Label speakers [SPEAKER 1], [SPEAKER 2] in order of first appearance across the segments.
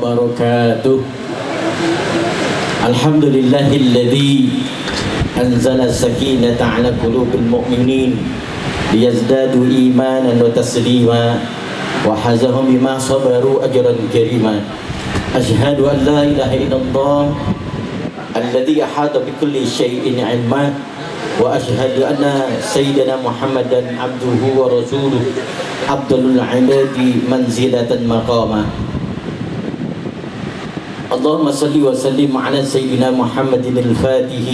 [SPEAKER 1] وبركاته. الحمد لله الذي أنزل السكينة على قلوب المؤمنين ليزدادوا إيمانا وتسليما وحزهم بما صبروا أجرا كريما. أشهد أن لا إله إلا الله الذي أحاط بكل شيء علما، وأشهد أن سيدنا محمدا عبده ورسوله أفضل العباد منزلة مقاما. اللهم صل وسلم على سيدنا محمد الفاتح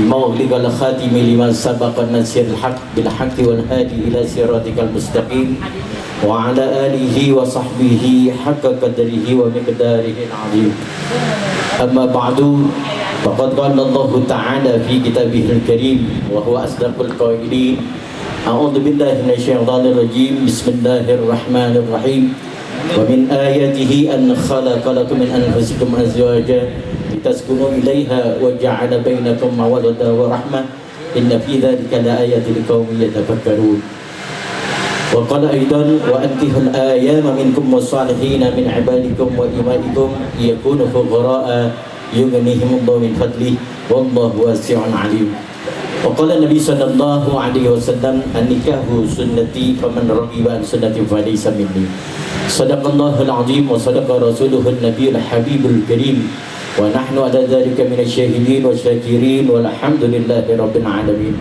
[SPEAKER 1] لما أغلق الخاتم لما سبق الناصر الحق بالحق والهادي إلى صراطك المستقيم وعلى آله وصحبه حق قدره ومقداره العظيم. أما بعد، فقد قال الله تعالى في كتابه الكريم وهو أصدق القائلين: أعوذ بالله من الشيطان الرجيم، بسم الله الرحمن الرحيم. ومن آياته أن خلق لكم من أنفسكم أزواجا لتسكنوا إليها وجعل بينكم مودة ورحمة إن في ذلك لآيات لقوم يتفكرون. وقال أيضا: وأنكحوا الأيام منكم والصالحين من عبادكم وإمائكم يكونوا فقراء يغنيهم الله من فضله والله واسع عليم. وقال النبي صلى الله عليه وسلم: النكاح سنتي فمن رغب عن سنتي فليس مني. صدق الله العظيم وصدق رسوله النبي الحبيب الكريم ونحن على ذلك من الشاهدين والشاكرين والحمد لله رب العالمين.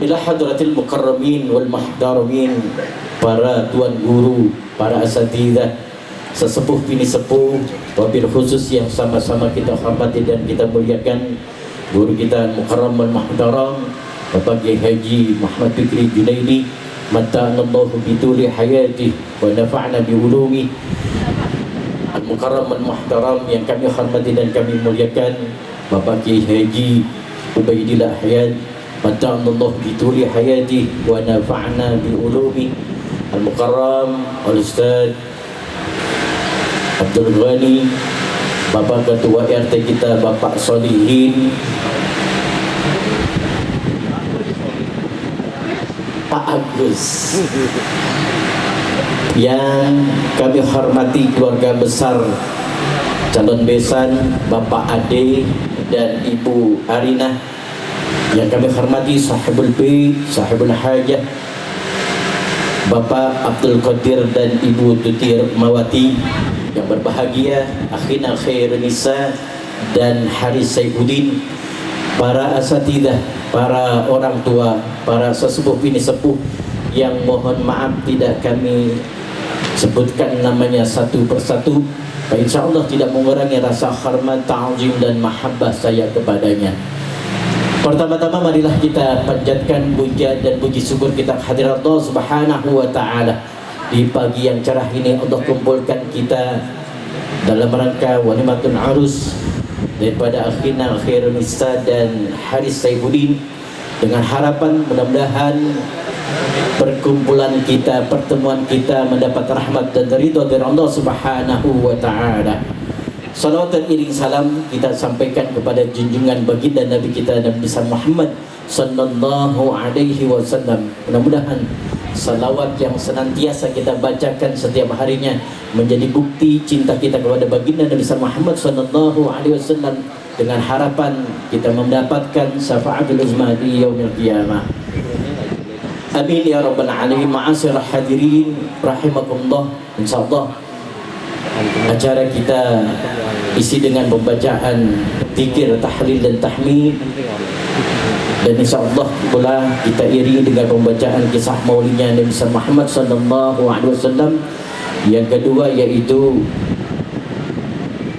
[SPEAKER 1] Ila hadratil mukarramin wal muhtaramin, para tuan guru, para asatidzah, sesepuh bini sepuh, wabil khusus yang sama-sama kita hormati dan kita muliakan, guru kita mukarram wal muhtaram Bapak Kiai Haji Muhammad Fikri Junaidi, mata'anallahu bituli hayati wa nafa'na bi ulumi. Al mukarram wal muhtaram yang kami hormati dan kami muliakan, Bapak Kiai Haji Ubaidillah Hayat, mata'anallahu bituli hayati wa nafa'na bi ulumi. Al mukarram al ustaz Abdul Ghani, Bapak Ketua RT kita Bapak Solihin, Pak Agus, yang kami hormati keluarga besar calon besan Bapak Ade dan Ibu Arina, yang kami hormati sahibul bait, sahibul hajah Bapak Abdul Qadir dan Ibu Tutir Mawati, yang berbahagia akhina khairun nisa dan Haris Saifuddin, para asatidzah, para orang tua, para sesepuh bini sepuh yang mohon maaf tidak kami sebutkan namanya satu persatu, insyaallah tidak mengurangi rasa hormat, ta'zim dan mahabbah saya kepadanya. Pertama-tama marilah kita panjatkan puja dan puji syukur kita kehadirat Allah Subhanahu wa taala. Di pagi yang cerah ini Allah kumpulkan kita dalam rangka walimatun arus daripada akhina khairun nisa dan Haris Saifuddin, dengan harapan mudah-mudahan perkumpulan kita, pertemuan kita mendapat rahmat dan ridha dari Allah Subhanahu wa taala. Salawat dan iring salam kita sampaikan kepada junjungan baginda Nabi kita Nabi Muhammad sallallahu alaihi wasallam. Mudah-mudahan salawat yang senantiasa kita bacakan setiap harinya menjadi bukti cinta kita kepada baginda Nabi Muhammad sallallahu alaihi wasallam, dengan harapan kita mendapatkan syafaatul uzma di yaumil qiyamah. Amin ya rabbal alamin. Ma'asyiral hadirin rahimakumullah, insyaallah acara kita isi dengan pembacaan zikir, tahlil dan tahmid, dan insyaallah pula kita iri dengan pembacaan kisah maulidnya Nabi Muhammad sallallahu alaihi wasallam. Yang kedua yaitu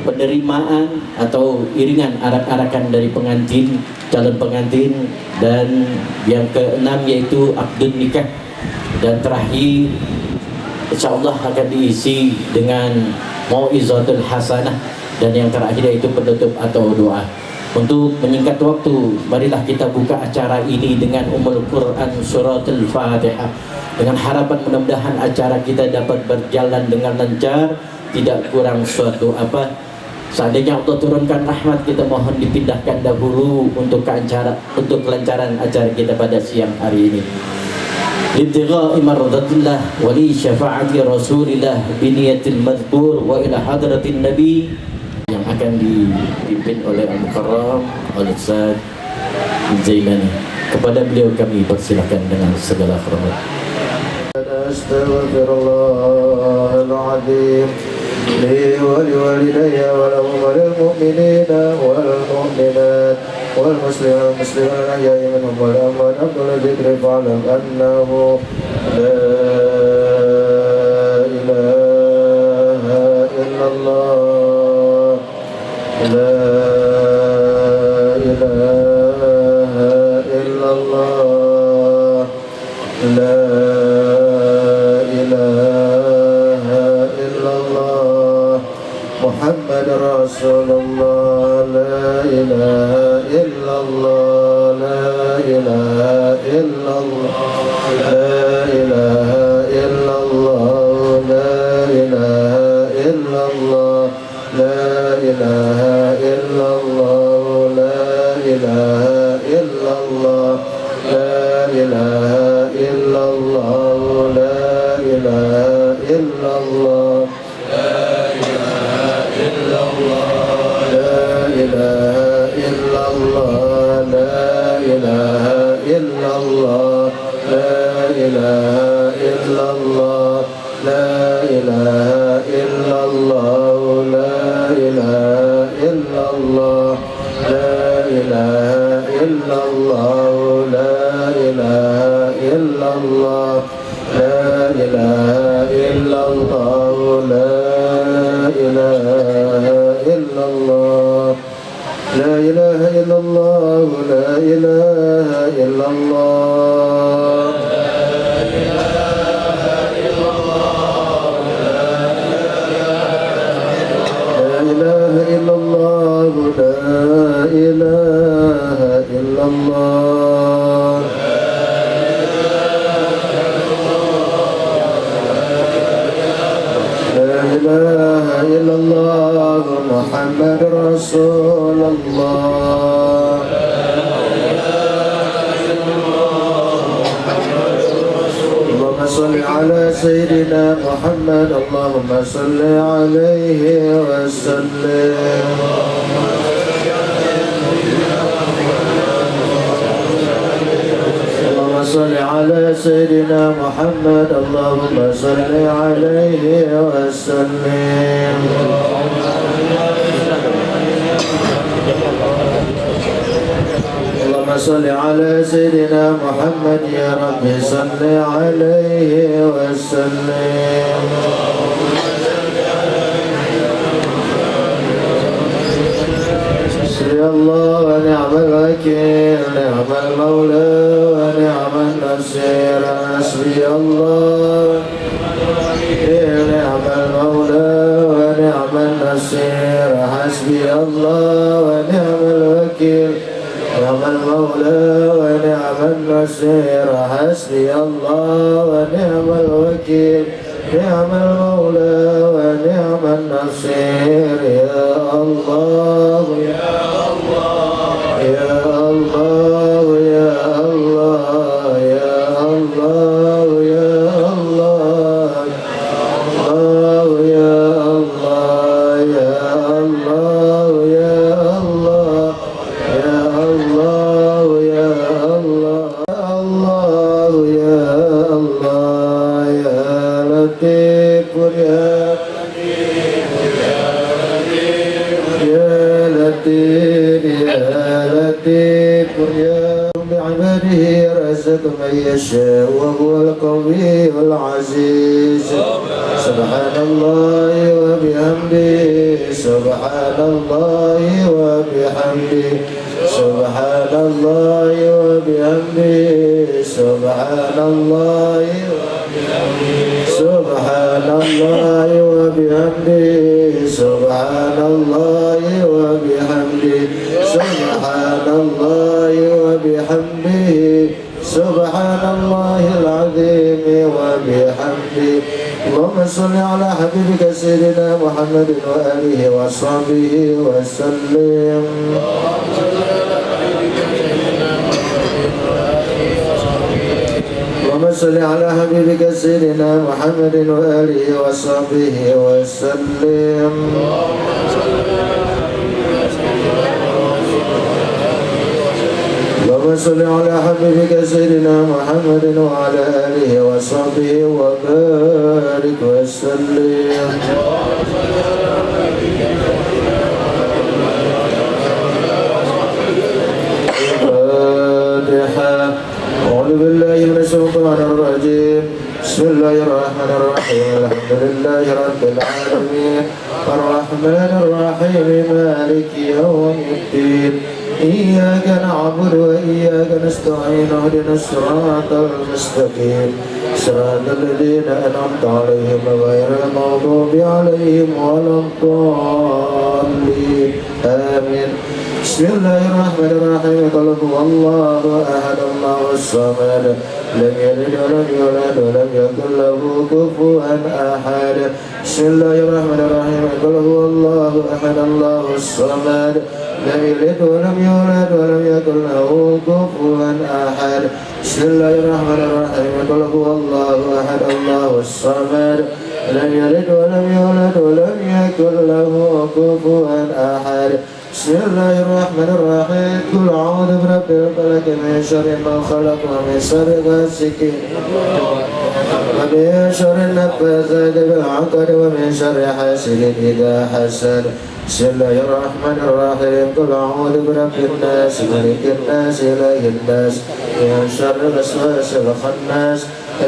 [SPEAKER 1] penerimaan atau iringan arak-arakan dari pengantin, calon pengantin, dan yang keenam yaitu akad nikah, dan terakhir insyaallah akan diisi dengan mau'izatul hasanah, dan yang terakhir yaitu penutup atau doa. Untuk menyingkat waktu, marilah kita buka acara ini dengan Ummul Quran Suratul Fatihah, dengan harapan mudah-mudahan acara kita dapat berjalan dengan lancar, tidak kurang suatu apa. Seandainya Allah turunkan rahmat, kita mohon dipindahkan dahulu untuk kelancaran acara kita pada siang hari ini. ibtigha'i mardatillah wa li syafa'ati rasulillah biniyatil madhkur wa ila hadratin nabi yang akan dipimpin oleh Al-Mukarram Al-Ustaz Zailani. Kepada beliau kami persilakan dengan segala hormat. Astaghfirullahal azim li wa liwalidayya wa lahum wa lil mu'minina wal mu'minat wal muslimin wal muslimat ahya'i minhum wal amwat afdal dzikri fa'lam annahu la ilaha illallah la ilaha illallah la Muhammad Rasulullah la ilaha illallah la ilaha illallah la ilaha illallah la ilaha illallah la ilaha illallah la ilaha illallah la ilaha illallah la ilaha illallah La ilaha illallah, la ilaha illallah. La ilaha illallah, la ilaha illallah. La ilaha illallah, Muhammad Rasulullah. Allahumma salli ala Sayyidina Muhammad. Allahumma salli alaihi wa sallim. Allahumma salli ala Sayyidina Muhammad. Allahumma salli alaihi wa sallim. Allahumma salli ala Sayyidina Muhammad. Ya Rabbi salli alaihi wa sallim. Hasbi Allah wa ni'mal wakil, ni'mal mawla wa ni'mal nasir. Hasbi Allah ni'mal mawla wa ni'mal nasir. Hasbi Allah wa ni'mal wakil, ni'mal mawla wa ni'mal nasir. Hasbi Allah wa ni'mal wakil, ni'mal mawla wa ni'mal nasir. Ya Allah, ya Allah, ya Allah, ya Allah, ya Allah, ya Allah, ya Allah, ya Allah, ya Allah, ya Allah, ya Allah, Allah, ya Allah, ya Latif, ya Latif, ya Latif, ya بعباده يرزق من يشاء وهو القوي العزيز. سبحان الله وبحمده، سبحان الله وبحمده، سبحان الله وبحمده، سبحان الله وبحمده، سبحان الله وبحمده، سبحان الله وبحمده، سبحان الله وبحمده، سبحان الله العظيم وبحمده. اللهم صل على حبيبك سيدنا محمد وآله وصحبه وسلم.
[SPEAKER 2] اللهم صل على حبيبك سيدنا محمد وآله وصحبه وسلم. اللهم صل على حبيبك سيدنا محمد وعلى آله وصحبه وبارك وسلم. الفاتحة. أعوذ بالله من الشيطان الرجيم. بسم الله الرحمن الرحيم. الحمد لله رب العالمين الرحمن الرحيم مالك يوم الدين إياك نعبد وإياك نستعين اهدنا الصراط المستقيم صراط الذين أنعمت عليهم غير المغضوب عليهم ولا الضالين آمين. بسم الله الرحمن الرحيم. قل هو الله أحد الله الصمد لم يلد ولم يولد ولم يكن له كفوا أحد. بسم الله الرحمن الرحيم. قل هو الله أحد الله الصمد لم يلد ولم يولد ولم يكن له كفوا أحد. بسم الله الرحمن الرحيم. قل هو الله أحد الله الصمد لم يلد ولم يولد ولم يكن له كفوا أحد. بسم الله الرحمن الرحيم. قل أعوذ برب الفلق من شر ما خلق ومن شر غاسق ومن شر النفاثات في العقد ومن شر حاسد إذا حسد. بسم الله الرحمن الرحيم. قل أعوذ برب الناس ملك الناس إله الناس من شر الوسواس الخناس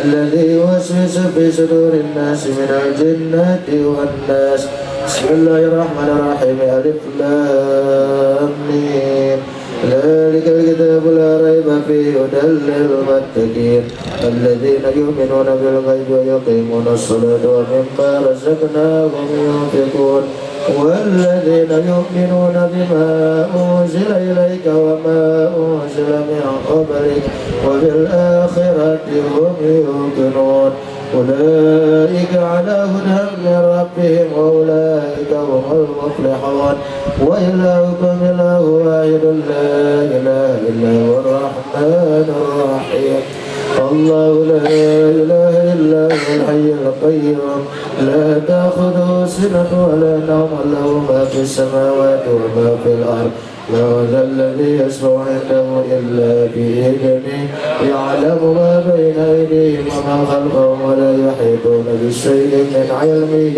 [SPEAKER 2] الذي يوسوس في صدور الناس من الجنة والناس. بسم الله الرحمن الرحيم. ألف لام ميم ذلك الكتاب لا ريب فيه هدى للمتقين الذين يؤمنون بالغيب ويقيمون الصلاة ومما رزقناهم ينفقون والذين يؤمنون بما أنزل إليك وما أنزل من قبلك وبالآخرة هم يوقنون أولئك على هدى من ربهم وأولئك هم المفلحون. وإلهكم إله واحد لا إله إلا هو الرحمن الرحيم. الله لا إله إلا هو الحي القيوم لا تأخذه سنة ولا نوم له ما في السماوات وما في الأرض. من ذا الذي يشفع عنده إلا بإذنه يعلم ما بين أيديهم وما خلفهم ولا يحيطون بشيء من علمه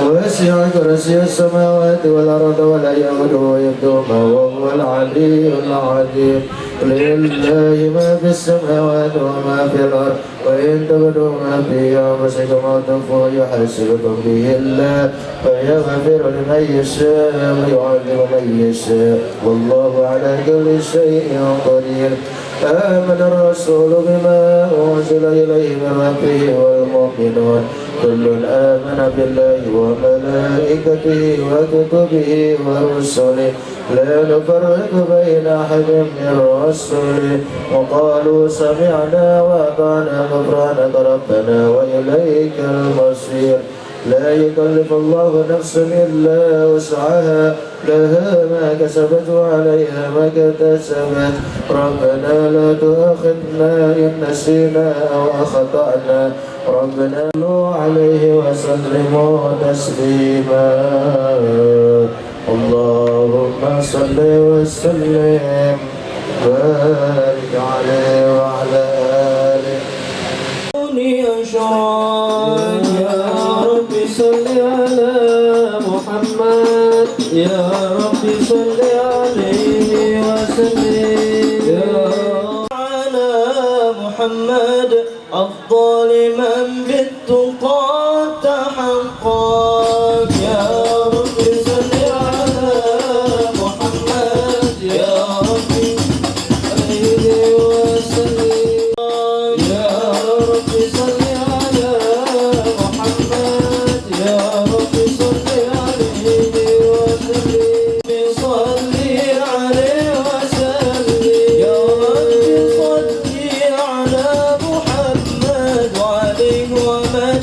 [SPEAKER 2] وسع كرسي السماوات والأرض ولا يؤوده حفظهما وهو العلي العظيم. لله ما في السماوات وما في الأرض وإن تبدوا ما في أنفسكم أو تخفوه يحاسبكم به الله فيغفر لمن يشاء ويعذب من يشاء والله على كل شيء قدير. آمن الرسول بما أنزل إليه من ربه والمؤمنون كل آمن بالله وملائكته وكتبه ورسله لا نفرق بين أحد من رسله وقالوا سمعنا وأطعنا غفرانك ربنا وإليك المصير. لا يكلف الله نفسا إلا وسعها لها ما كسبت وعليها ما اكتسبت. ربنا لا تؤاخذنا إن نسينا أو أخطأنا ربنا صلوا عليه وسلموا تسليما. اللهم صل وسلم وبارك عليه وعلى آله. يا رب صل على محمد يا رب صل عليه وسلم على محمد أفضل من بالتقى تحقق. يا رب صل على محمد يا رب عليه وسلم. يا رب صل على محمد يا رب صل عليه وسلم. صل عليه وسلم يا رب صل على محمد وعليه ومن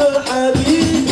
[SPEAKER 2] الحبيب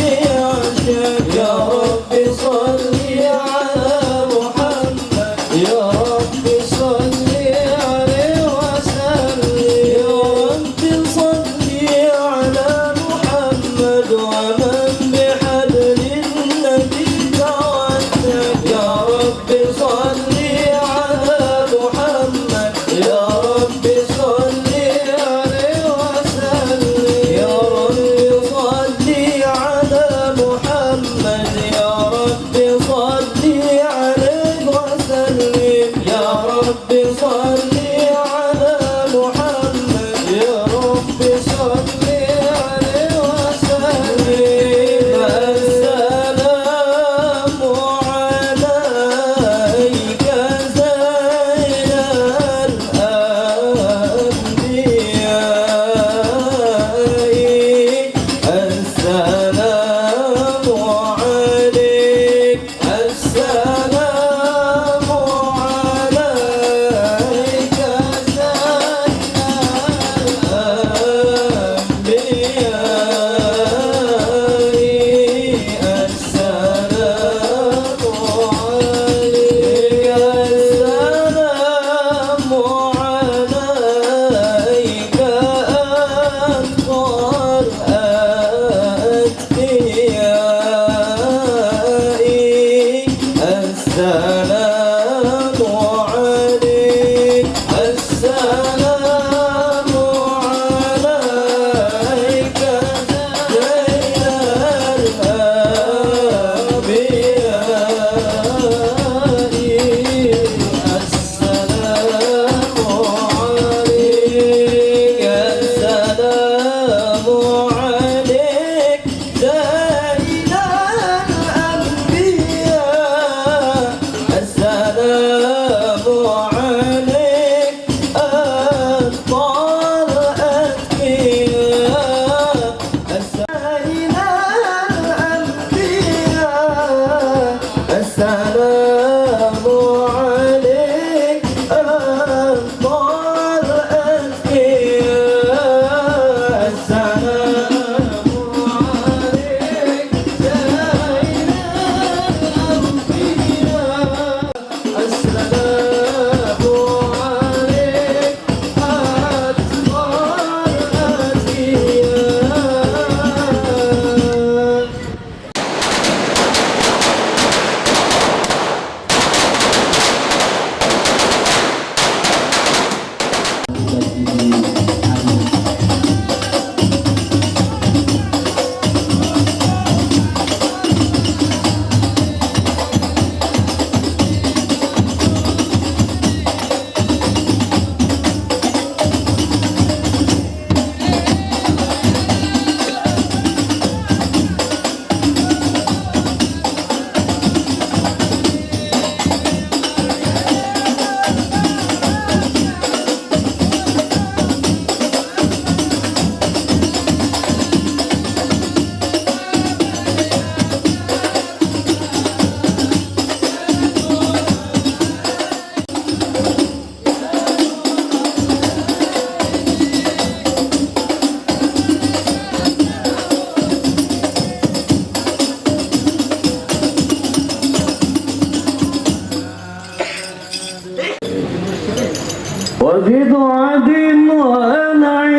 [SPEAKER 3] وبضعة وأنع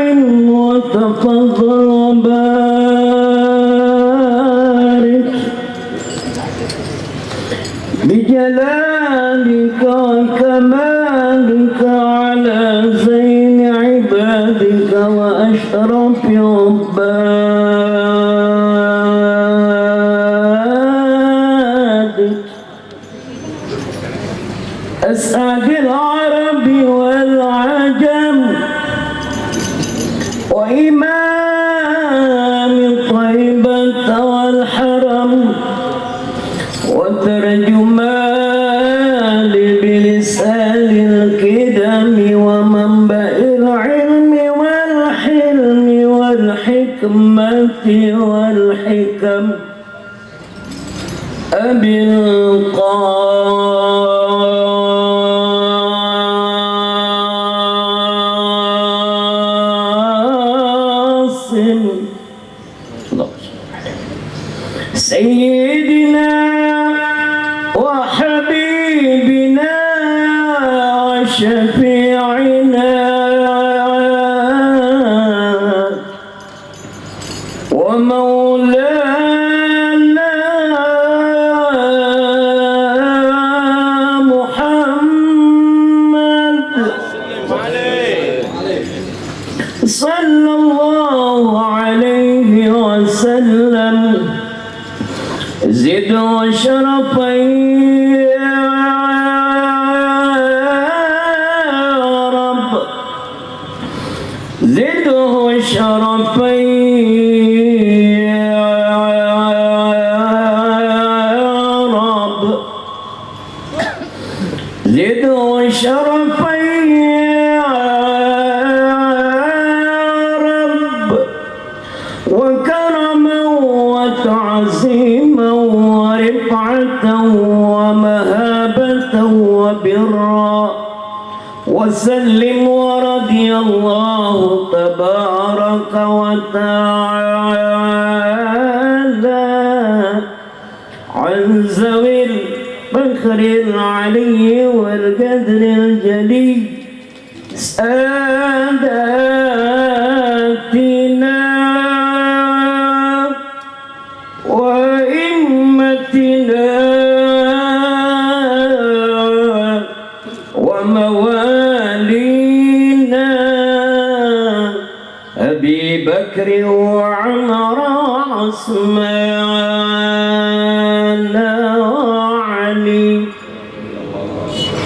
[SPEAKER 3] وتفضل وبارك بجلالك وكمالك على زين عبادك وأشرف عبادك أسعد العرب والعجم وإمام طيبة والحرم وترجمان بلسان الكدم ومنبع العلم والحلم والحكمة والحكم أبي القاسم سيدنا وحبيبنا وشفيعنا ومولانا محمد صلى الله عليه وسلم زد وشرفا يا رب زده شرفا يا رب زده شرفا يا رب وكرما وتعظيما ورفعة ومهابة وبرا وسلم ورضي الله تبارك وتعالى عن ذوي الفخر العلي والقدر الجلي ساداتنا وإمتنا وموالينا أبي بكر وعمر وعثمان وعلي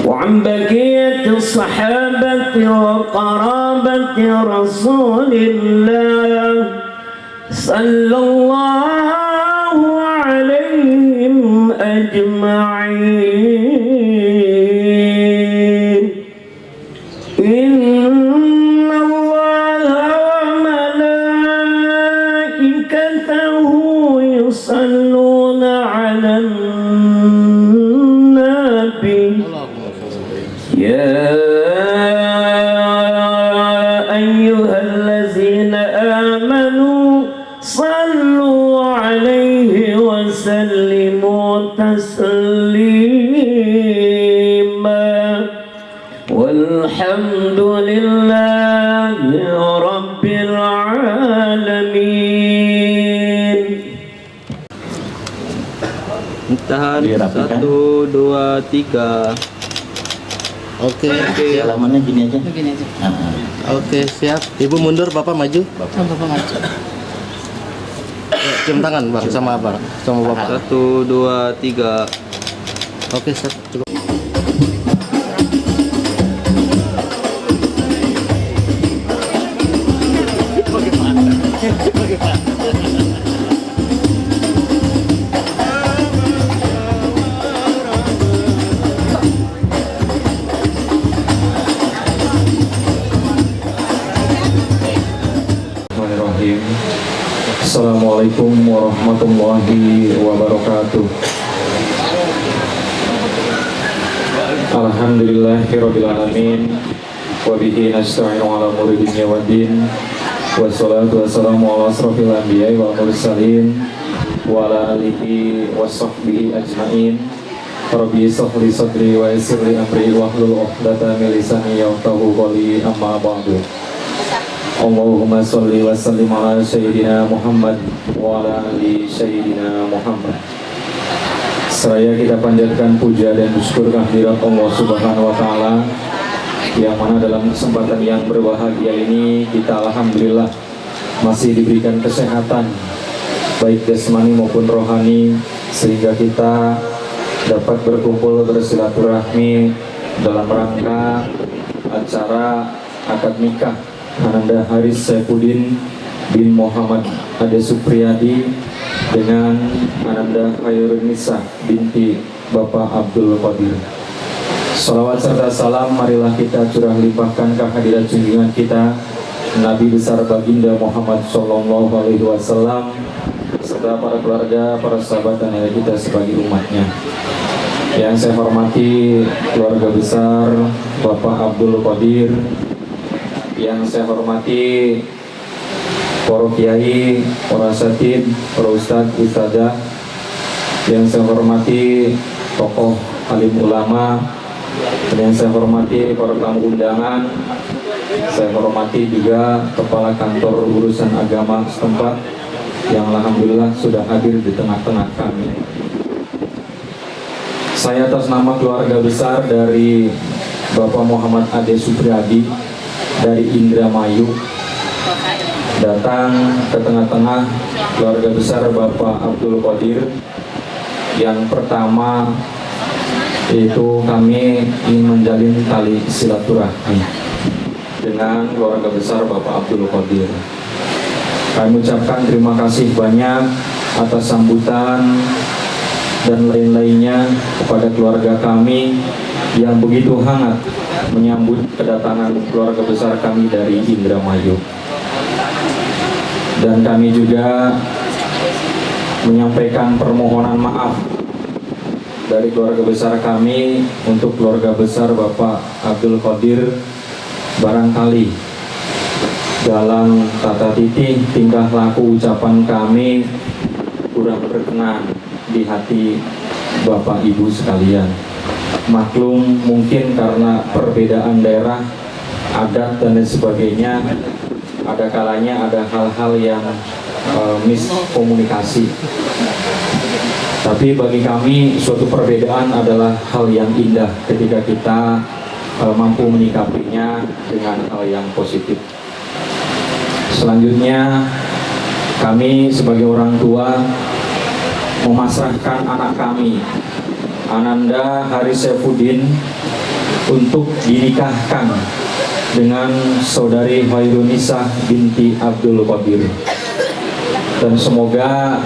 [SPEAKER 3] وعن بقية الصحابة وقرابة رسول الله صلى الله عليهم أجمعين إن الله وملائكته يصلون على النبي يا أيها الذين آمنوا صلوا عليه وسلموا تسليما والحمد لله رب العالمين.
[SPEAKER 4] Tahan
[SPEAKER 1] Dirapikan.
[SPEAKER 4] 1, 2, 3.
[SPEAKER 5] Oke,
[SPEAKER 1] Halamannya gini aja.
[SPEAKER 6] Begini aja.
[SPEAKER 5] oke, siap. Ibu mundur, Bapak maju.
[SPEAKER 6] Bapak maju.
[SPEAKER 5] Cium tangan, Bang, sama Abang, sama Bapak.
[SPEAKER 4] 1, 2, 3.
[SPEAKER 5] Oke, siap. Cukup.
[SPEAKER 7] Bismillahirrahmanirrahim. Assalamualaikum warahmatullahi wabarakatuh. Alhamdulillahirabbil alamin wa bihi nasta'inu ala umuri dunya waddin wassalatu wassalamu ala asrofil anbiya'i wal mursalin wa ala alihi wa sahbihi ajmain. Rabbi shrah li sadri wa yassir li amri wahlul 'uqdatam min lisani yafqahu qawli amma ba'du. Allahumma sholli wa sallim ala sayyidina Muhammad wa ala ali sayyidina Muhammad. Seraya kita panjatkan puja dan syukur kehadirat Allah Subhanahu wa taala, yang mana dalam kesempatan yang berbahagia ini kita alhamdulillah masih diberikan kesehatan baik jasmani maupun rohani, sehingga kita dapat berkumpul bersilaturahmi dalam rangka acara akad nikah Ananda Haris Saifuddin bin Muhammad Ade Supriyadi dengan Ananda Khairunisa binti Bapak Abdul Qadir. Salawat serta salam marilah kita curah limpahkan kehadirat junjungan kita Nabi besar baginda Muhammad Sallallahu Alaihi Wasallam serta para keluarga, para sahabat dan ayah kita sebagai umatnya. Yang saya hormati keluarga besar Bapak Abdul Qadir, yang saya hormati para kiai, para asatid, para ustadz, ustadzah, yang saya hormati tokoh alim ulama, dan yang saya hormati para tamu undangan, saya hormati juga kepala kantor urusan agama setempat yang alhamdulillah sudah hadir di tengah-tengah kami. Saya atas nama keluarga besar dari Bapak Muhammad Ade Supriyadi dari Indramayu datang ke tengah-tengah keluarga besar Bapak Abdul Qadir. Yang pertama yaitu kami ingin menjalin tali silaturahmi dengan keluarga besar Bapak Abdul Qadir. Kami ucapkan terima kasih banyak atas sambutan dan lain-lainnya kepada keluarga kami yang begitu hangat menyambut kedatangan keluarga besar kami dari Indramayu. Dan kami juga menyampaikan permohonan maaf dari keluarga besar kami untuk keluarga besar Bapak Abdul Qadir, barangkali dalam tata titi, tingkah laku, ucapan kami kurang berkenan di hati Bapak Ibu sekalian. Maklum, mungkin karena perbedaan daerah, adat dan lain sebagainya, ada kalanya ada hal-hal yang miskomunikasi. Tapi bagi kami suatu perbedaan adalah hal yang indah ketika kita mampu menyikapinya dengan hal yang positif. Selanjutnya, kami sebagai orang tua memasrahkan anak kami Ananda Haris Saifuddin untuk dinikahkan dengan saudari Khairunisa binti Abdul Qadir. Dan semoga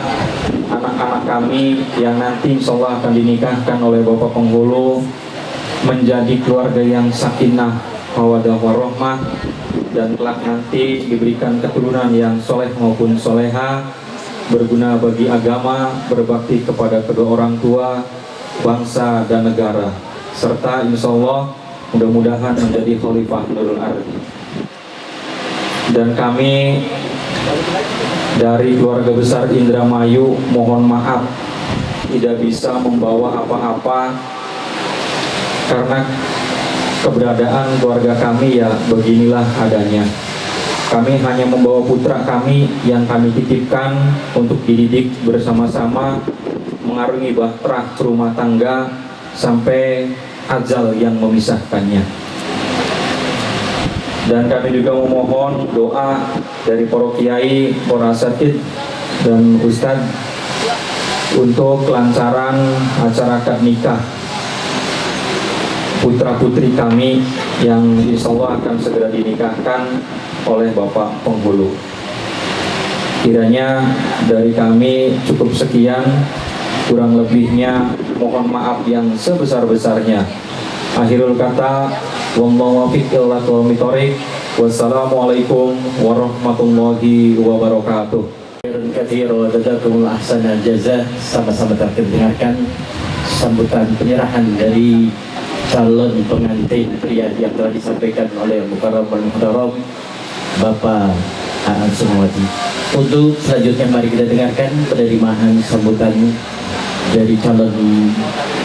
[SPEAKER 7] anak-anak kami yang nanti insya Allah akan dinikahkan oleh Bapak Penghulu menjadi keluarga yang sakinah, mawaddah warahmah, dan kelak nanti diberikan keturunan yang soleh maupun soleha, berguna bagi agama, berbakti kepada kedua orang tua, bangsa dan negara, serta insya Allah mudah-mudahan menjadi khalifah Nurul Ardi. Dan kami dari keluarga besar Indramayu mohon maaf tidak bisa membawa apa-apa karena keberadaan keluarga kami ya beginilah adanya. Kami hanya membawa putra kami yang kami titipkan untuk dididik bersama-sama, mengarungi bahtera rumah tangga sampai ajal yang memisahkannya. Dan kami juga memohon doa dari para kiai, para asatid dan ustadz untuk kelancaran acara akad nikah putra putri kami yang insya Allah akan segera dinikahkan oleh Bapak Penghulu. Kiranya dari kami cukup sekian, kurang lebihnya mohon maaf yang sebesar-besarnya. Akhirul kata, wallahu muwaffiq ila aqwamit thoriq. Wassalamualaikum warahmatullahi wabarakatuh.
[SPEAKER 1] Khairan katsir wa jazakumullahu ahsanal jazaa. Sama-sama terdengarkan sambutan penyerahan dari calon pengantin pria yang telah disampaikan oleh Mukarram wal Muhtaram Bapak Aan Sumawati. Untuk selanjutnya mari kita dengarkan penerimaan sambutan dari calon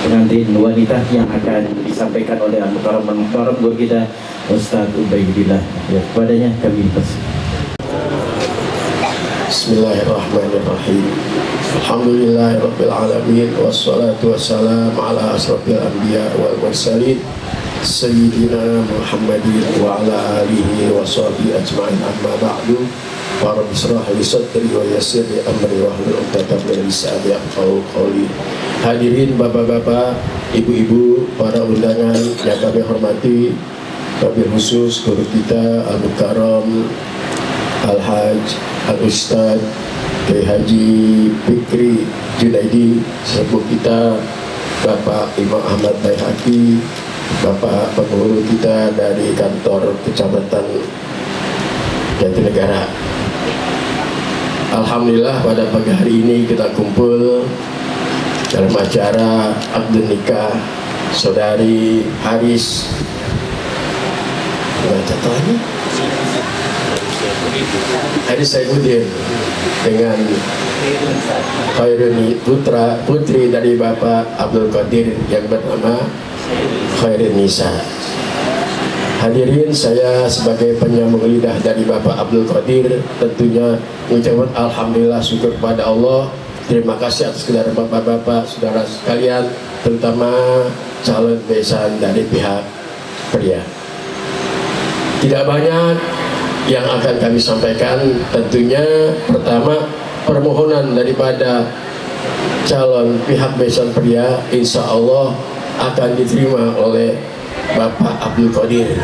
[SPEAKER 1] pengantin wanita yang akan disampaikan oleh Al-Mukarram guru kita Ustaz Ubaidillah. Ya, kepadanya kami
[SPEAKER 6] Bismillahirrahmanirrahim. Alhamdulillahirabbil alamin wassalatu wassalamu ala asrofil anbiya wal mursalin sayyidina Muhammadin wa ala alihi wa sahbihi ajma'in, amma ba'du. Wa rabbi shrah li sadri wa yassir li amri wa hlul 'uqdatam min lisani yafqahu qawli. Hadirin bapak-bapak, ibu-ibu, para undangan yang kami hormati, wabil khusus guru kita Al-Mukarram Al-Haj Al-Ustadz Kiai Haji Fikri Junaidi, sepuh kita Bapak Imam Ahmad Baihaqi, Bapak penghulu kita dari kantor Kecamatan Jatinegara. Alhamdulillah pada pagi hari ini kita kumpul dalam acara akad nikah saudari Haris Haris Saifuddin dengan Khairuni putri dari Bapak Abdul Qadir yang bernama Khairin Nisa. Hadirin, saya sebagai penyambung lidah dari Bapak Abdul Qadir tentunya mengucapkan alhamdulillah, syukur kepada Allah. Terima kasih atas kedatangan bapak-bapak, saudara sekalian, terutama calon besan dari pihak pria. Tidak banyak yang akan kami sampaikan. Tentunya pertama, permohonan daripada calon pihak besan pria insya Allah akan diterima oleh Bapak Abdul Qadir.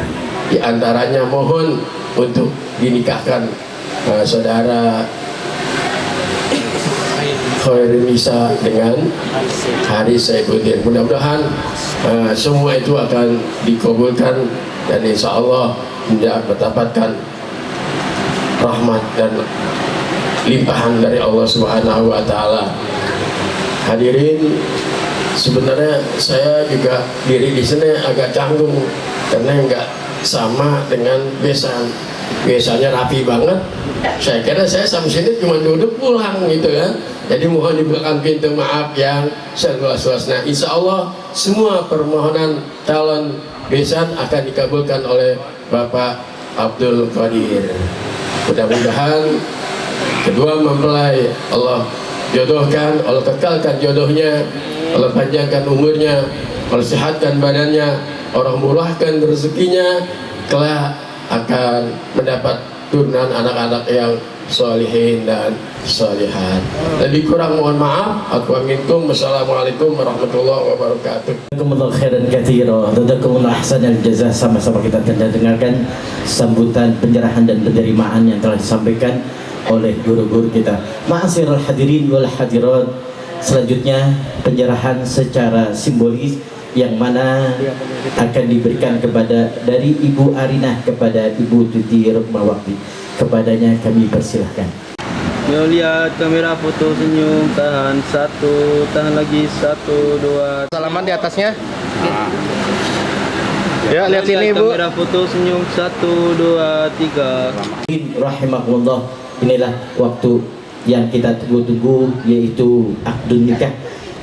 [SPEAKER 6] Di antaranya mohon untuk dinikahkan saudara Khairin Nisa dengan Haris Saifuddin. Mudah-mudahan semua itu akan dikabulkan dan insya Allah mendapatkan rahmat dan limpahan dari Allah Subhanahu wa Ta'ala. Hadirin, sebenarnya saya juga diri di sini agak canggung karena nggak sama dengan besan. Biasanya rapi banget. Saya kira saya sampai sini cuma duduk pulang gitu ya. Jadi mohon dibukakan pintu maaf yang seluas-luasnya. Insya Allah semua permohonan calon besan akan dikabulkan oleh Bapak Abdul Qadir. Mudah-mudahan kedua mempelai Allah jodohkan, Allah kekalkan jodohnya, Allah panjangkan umurnya, Allah sehatkan badannya, Allah murahkan rezekinya, kelak akan mendapat turunan anak-anak yang solihin dan solihat. Lebih kurang mohon maaf. Aku aminkum. Wassalamualaikum warahmatullahi wabarakatuh.
[SPEAKER 1] Jazakumullah khairan katsira. Jazakumullah ahsanal jazaa. Sama-sama kita dengarkan sambutan penyerahan dan penerimaan yang telah disampaikan oleh guru-guru kita. Ma'asyiral hadirin wal hadirat. Selanjutnya penyerahan secara simbolis yang mana akan diberikan kepada dari Ibu Arinah kepada Ibu Tuti Rukmawati. Kepadanya kami persilahkan.
[SPEAKER 4] Yo, lihat kamera, foto, senyum, tahan satu, tahan lagi, 1, 2.
[SPEAKER 5] Salaman di atasnya. Ya, lihat sini Ibu.
[SPEAKER 4] Kamera, foto, senyum, 1, 2, 3.
[SPEAKER 1] Rahimakumullah, inilah waktu yang kita tunggu-tunggu, yaitu akad nikah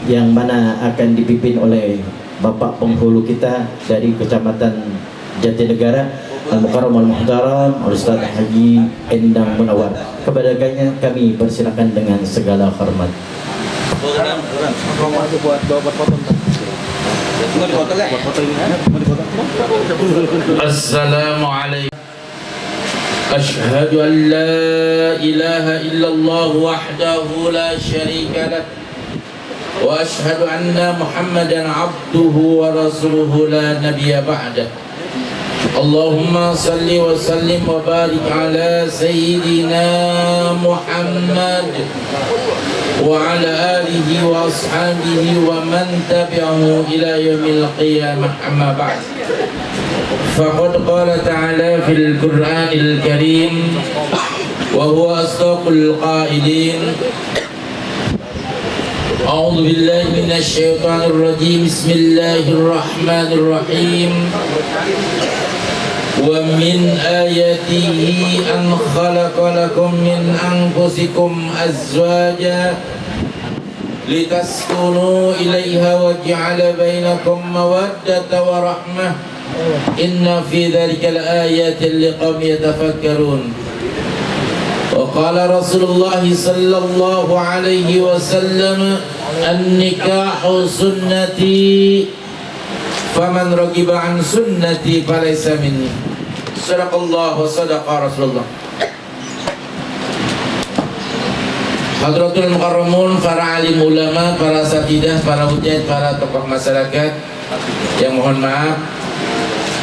[SPEAKER 1] yang mana akan dipimpin oleh Bapak penghulu kita dari Kecamatan Jatinegara, Al-Mukarram Al-Muhtaram Al-Ustadz Haji Endang Munawar. Kepadanya kami persilakan dengan segala hormat.
[SPEAKER 8] Assalamualaikum. Ashhadu an la ilaha illallah wahdahu la syarika lah wa ashhadu anna Muhammadan abduhu wa rasuluhu la nabiyya ba'dah. Allahumma salli wa sallim wa barik ala sayyidina Muhammad wa ala alihi wa ashabihi wa man tabi'ahu ila yaumil qiyamah, amma ba'd. Faqad qala ta'ala fil Qur'anil Karim wa huwa asdaqul qailin. A'udzu billahi minasy syaithanir rajim. Bismillahirrahmanir rahim. Wa min ayatihi an khalaqa lakum min anfusikum azwaja لتسكنوا إليها وجعل بينكم مودة ورحمة إن في ذلك لآيات لقوم يتفكرون. وقال رسول الله صلى الله عليه وسلم النكاح سنتي فمن رغب عن سنتي فليس مني. صدق الله وصدق رسول الله. Hadratul Mukarramun, para alim ulama, para asatidah, para hujaid, para tokoh masyarakat yang mohon maaf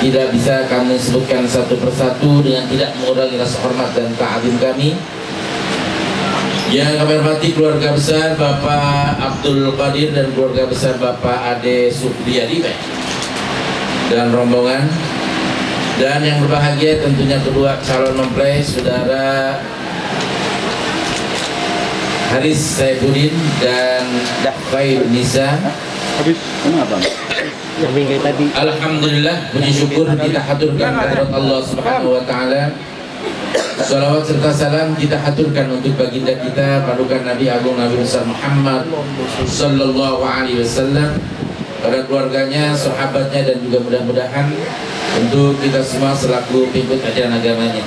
[SPEAKER 8] tidak bisa kami sebutkan satu persatu dengan tidak mengurangi rasa hormat dan ta'zim kami. Yang kami hormati keluarga besar Bapak Abdul Qadir dan keluarga besar Bapak Ade Supriyadi dan rombongan, dan yang berbahagia tentunya kedua calon mempelai saudara Haris Saifuddin dan Khairun Nisa. Alhamdulillah, puji syukur kita haturkan kehadirat Allah Subhanahu wa taala. Salawat serta salam kita haturkan untuk baginda kita padukan Nabi Agung Nabi besar Muhammad sallallahu alaihi wasallam, pada keluarganya, sahabatnya, dan juga mudah-mudahan untuk kita semua selaku pengikut ajaran agamanya.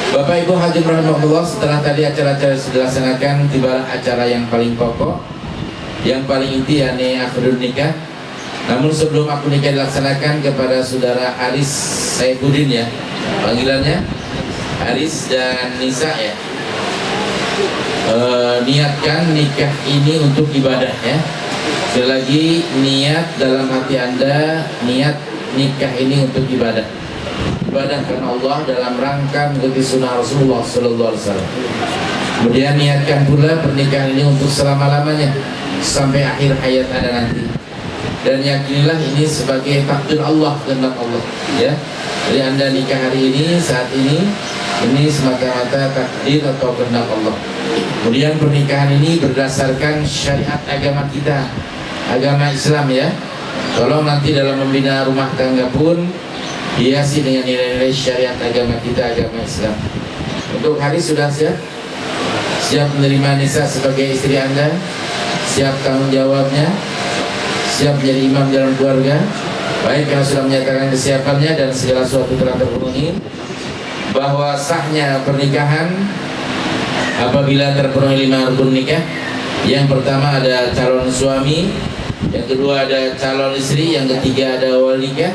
[SPEAKER 8] Bapak Ibu hadirin rahimahullah, setelah tadi acara-acara sudah dilaksanakan, tibalah acara yang paling pokok, yang paling inti, yakni akadul nikah. Namun sebelum akad nikah dilaksanakan, kepada saudara Haris Saifuddin, ya panggilannya Haris dan Nisa, ya, niatkan nikah ini untuk ibadah, ya. Sekali lagi, niat dalam hati Anda, niat nikah ini untuk ibadah. Ibadah karena Allah dalam rangka mengikuti sunnah Rasulullah Sallallahu Alaihi Wasallam. Kemudian niatkan pula pernikahan ini untuk selama-lamanya sampai akhir hayat Anda nanti. Dan yakinilah ini sebagai takdir Allah, kehendak Allah, ya. Jadi Anda nikah hari ini, saat ini semata-mata takdir atau kehendak Allah. Kemudian pernikahan ini berdasarkan syariat agama kita, agama Islam, ya. Tolong nanti dalam membina rumah tangga pun hiasi dengan nilai-nilai syariat agama kita, agama Islam. Untuk hari sudah siap? Siap menerima Nisa sebagai istri Anda? Siap tanggung jawabnya? Siap menjadi imam dalam keluarga? Baik, kalau sudah menyatakan kesiapannya dan segala sesuatu telah terpenuhi, bahwa sahnya pernikahan apabila terpenuhi 5 rukun nikah. Yang pertama ada calon suami, yang kedua ada calon istri, yang ketiga ada wali nikah,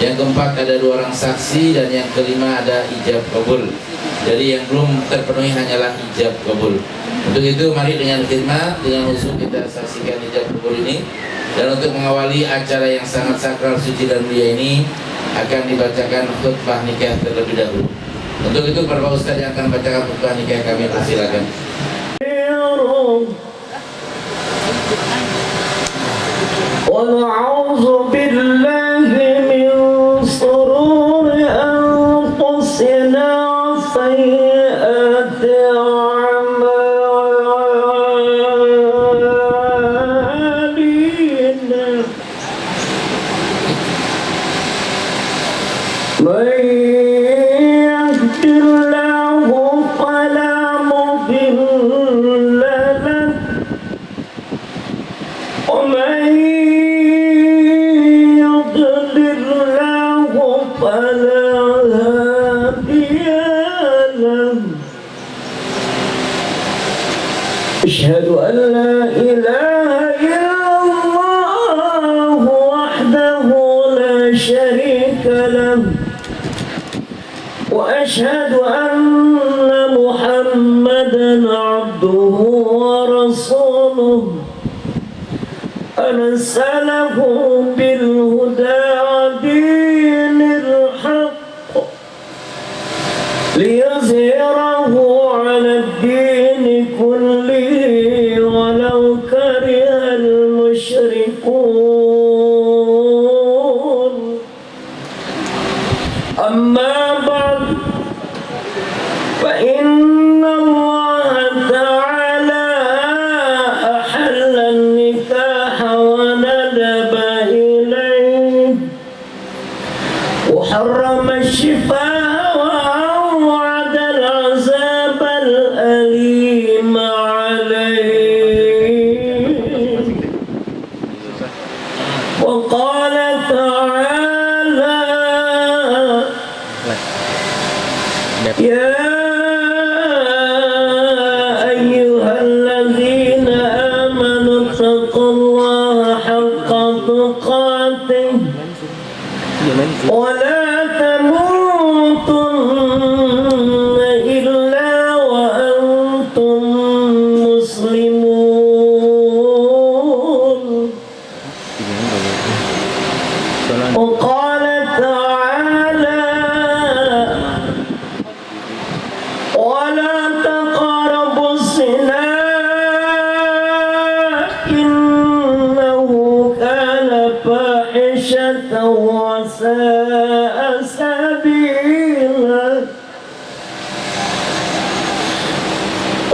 [SPEAKER 8] yang keempat ada 2 orang saksi, dan yang kelima ada ijab kabul. Jadi yang belum terpenuhi hanyalah ijab kabul. Untuk itu mari dengan khidmat, dengan khusyuk kita saksikan ijab kabul ini. Dan untuk mengawali acara yang sangat sakral, suci dan mulia ini, akan dibacakan khutbah nikah terlebih dahulu. Untuk itu para ustaz yang akan bacakan khutbah nikah kami persilakan.
[SPEAKER 3] وَنَعُوذُ بِاللَّهِ مِنْ شُرُورِ أَنفُسِنَا وَسَيِّئَاتِ أَعْمَالِنَا مَنْ يَهْدِ اللَّهُ فَلَا مُضِلَّ لَهُ وَمَنْ أشهد أن لا إله إلا الله وحده لا شريك له وأشهد أن محمدا عبده ورسوله أرسله بالهدى ودين الحق ليظهره على الدين كله ولو كره المشركون. أما بعد، فإن الله تعالى أحل النكاح وندب إليه وحرم الشفاء وأوعد العذاب الأليم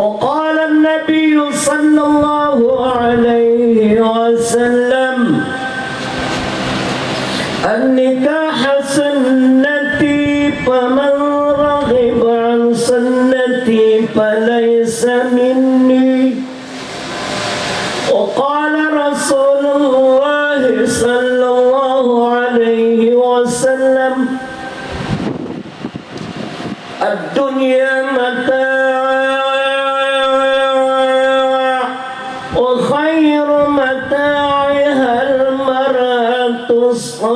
[SPEAKER 3] وقال النبي صلى الله عليه وسلم النكاح سنتي فمن رغب عن سنتي فليس مني. وقال رسول الله صلى الله عليه وسلم الدنيا متاع وخير متاعها المرأة الصالحة.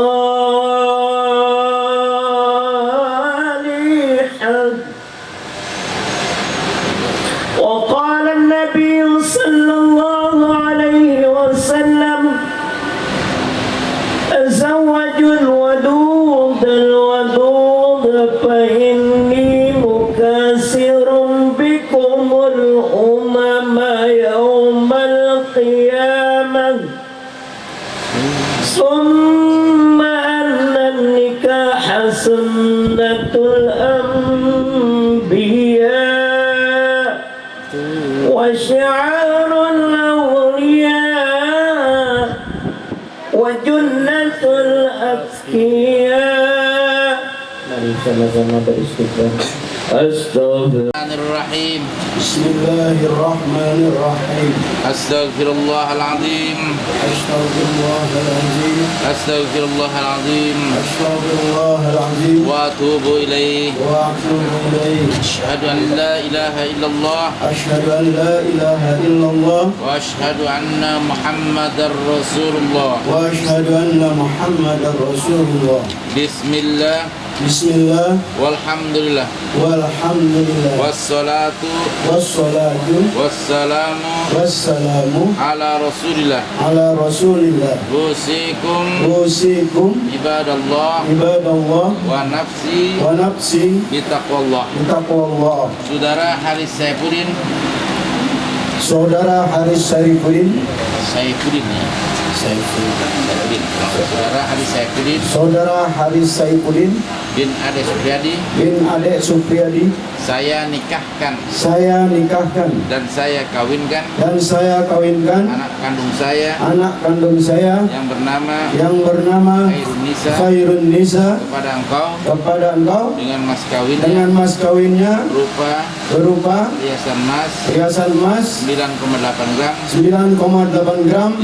[SPEAKER 3] وقال النبي صلى الله عليه وسلم تزوجوا الودود الودود فإني مكاسر بكم الأمم يوم القيامة. ثم أن النكاح سنة الأنبياء وشعار الأولياء وجنة الأذكياء.
[SPEAKER 2] Sama-sama beristighfar.
[SPEAKER 8] Bismillahirrahmanirrahim.
[SPEAKER 2] Bismillahirrahmanirrahim.
[SPEAKER 8] Astaghfirullahaladzim.
[SPEAKER 2] Astaghfirullahaladzim.
[SPEAKER 8] Astaghfirullahaladzim.
[SPEAKER 2] Astaghfirullahaladzim.
[SPEAKER 8] Wa atubu ilaih.
[SPEAKER 2] Wa atubu ilaih.
[SPEAKER 8] Asyhadu an la ilaha illallah.
[SPEAKER 2] Asyhadu an la ilaha illallah.
[SPEAKER 8] Wa asyhadu anna Muhammadar Rasulullah.
[SPEAKER 2] Wa asyhadu anna Muhammadar Rasulullah.
[SPEAKER 8] Bismillah.
[SPEAKER 2] Bismillah.
[SPEAKER 8] Walhamdulillah.
[SPEAKER 2] Walhamdulillah.
[SPEAKER 8] Wassalatu.
[SPEAKER 2] Wassalatu.
[SPEAKER 8] Wassalamu.
[SPEAKER 2] Wassalamu.
[SPEAKER 8] Ala Rasulillah.
[SPEAKER 2] Ala Rasulillah.
[SPEAKER 8] Usikum.
[SPEAKER 2] Usikum.
[SPEAKER 8] Ibadallah.
[SPEAKER 2] Ibadallah.
[SPEAKER 8] Wa nafsi.
[SPEAKER 2] Wa nafsi.
[SPEAKER 8] Bitaqwallah.
[SPEAKER 2] Bitaqwallah.
[SPEAKER 8] Saudara Haris Saifuddin.
[SPEAKER 2] Saudara Haris Saifuddin.
[SPEAKER 8] Saifuddin ya. Saifuddin. Saudara Haris Saifuddin
[SPEAKER 2] Saudara Haris Saifuddin
[SPEAKER 8] bin Ade Supriyadi.
[SPEAKER 2] bin Ade Supriyadi.
[SPEAKER 8] Saya nikahkan
[SPEAKER 2] Saya nikahkan
[SPEAKER 8] dan saya kawinkan
[SPEAKER 2] dan saya kawinkan
[SPEAKER 8] anak kandung saya
[SPEAKER 2] anak kandung saya
[SPEAKER 8] yang bernama
[SPEAKER 2] Khairun Nisa
[SPEAKER 8] kepada engkau
[SPEAKER 2] dengan
[SPEAKER 8] dengan
[SPEAKER 2] mas kawinnya berupa
[SPEAKER 8] hiasan
[SPEAKER 2] emas
[SPEAKER 8] 9,8 gram
[SPEAKER 2] 9,8 gram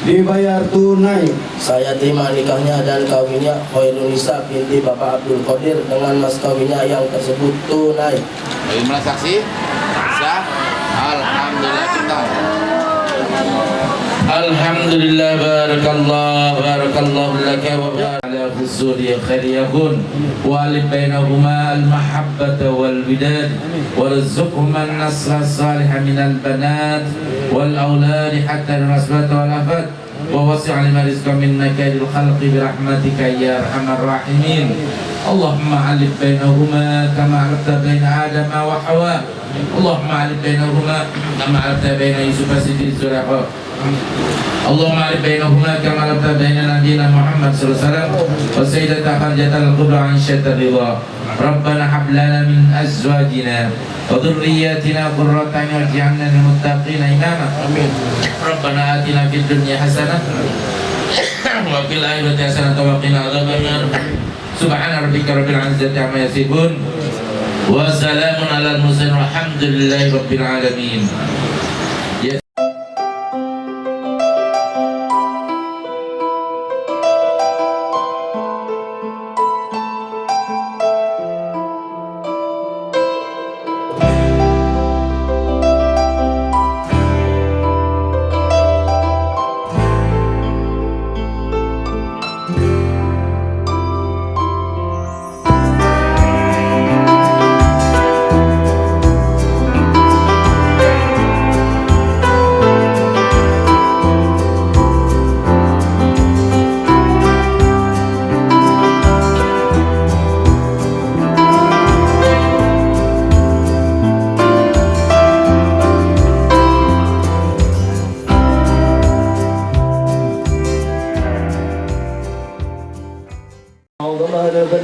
[SPEAKER 8] dibayar tunai.
[SPEAKER 9] Saya terima nikahnya dan kawinnya Khairun Nisa binti Bapak Abdul Qadir dengan mas kawinnya yang tersebut tunai.
[SPEAKER 8] Bagaimana saksi? Sah? Alhamdulillah kita. Alhamdulillah barakallah laka wa ala husuli khair yakun wa alif bainahuma al-mahabbata wal widad warzuqhuma an-nasra as-salihah min al-banat wal awlad hatta al-rasbat wal afat wa wasi' lima rizqa min makadil khalqi bi rahmatika ya arhamar rahimin. Allahumma alif bainahuma kama alafta baina Adam wa Hawa. Allahumma alif bainahuma kama alafta baina Yusuf Siti Zulaikha. Allahumma alif bainahuma kama alafta baina Nabiyyina Muhammad sallallahu alaihi wasallam wa sayyidata kharjatal kubra an syatar ridha. Rabbana hab lana min azwajina wa dhurriyyatina qurrata a'yun waj'alna lil muttaqina imama. Amin. Rabbana atina fid dunya hasanah wa fil akhirati hasanah wa qina adzabannar. Subhana rabbika rabbil izzati amma yasifun wa salamun alal mursalin walhamdulillahi rabbil alamin.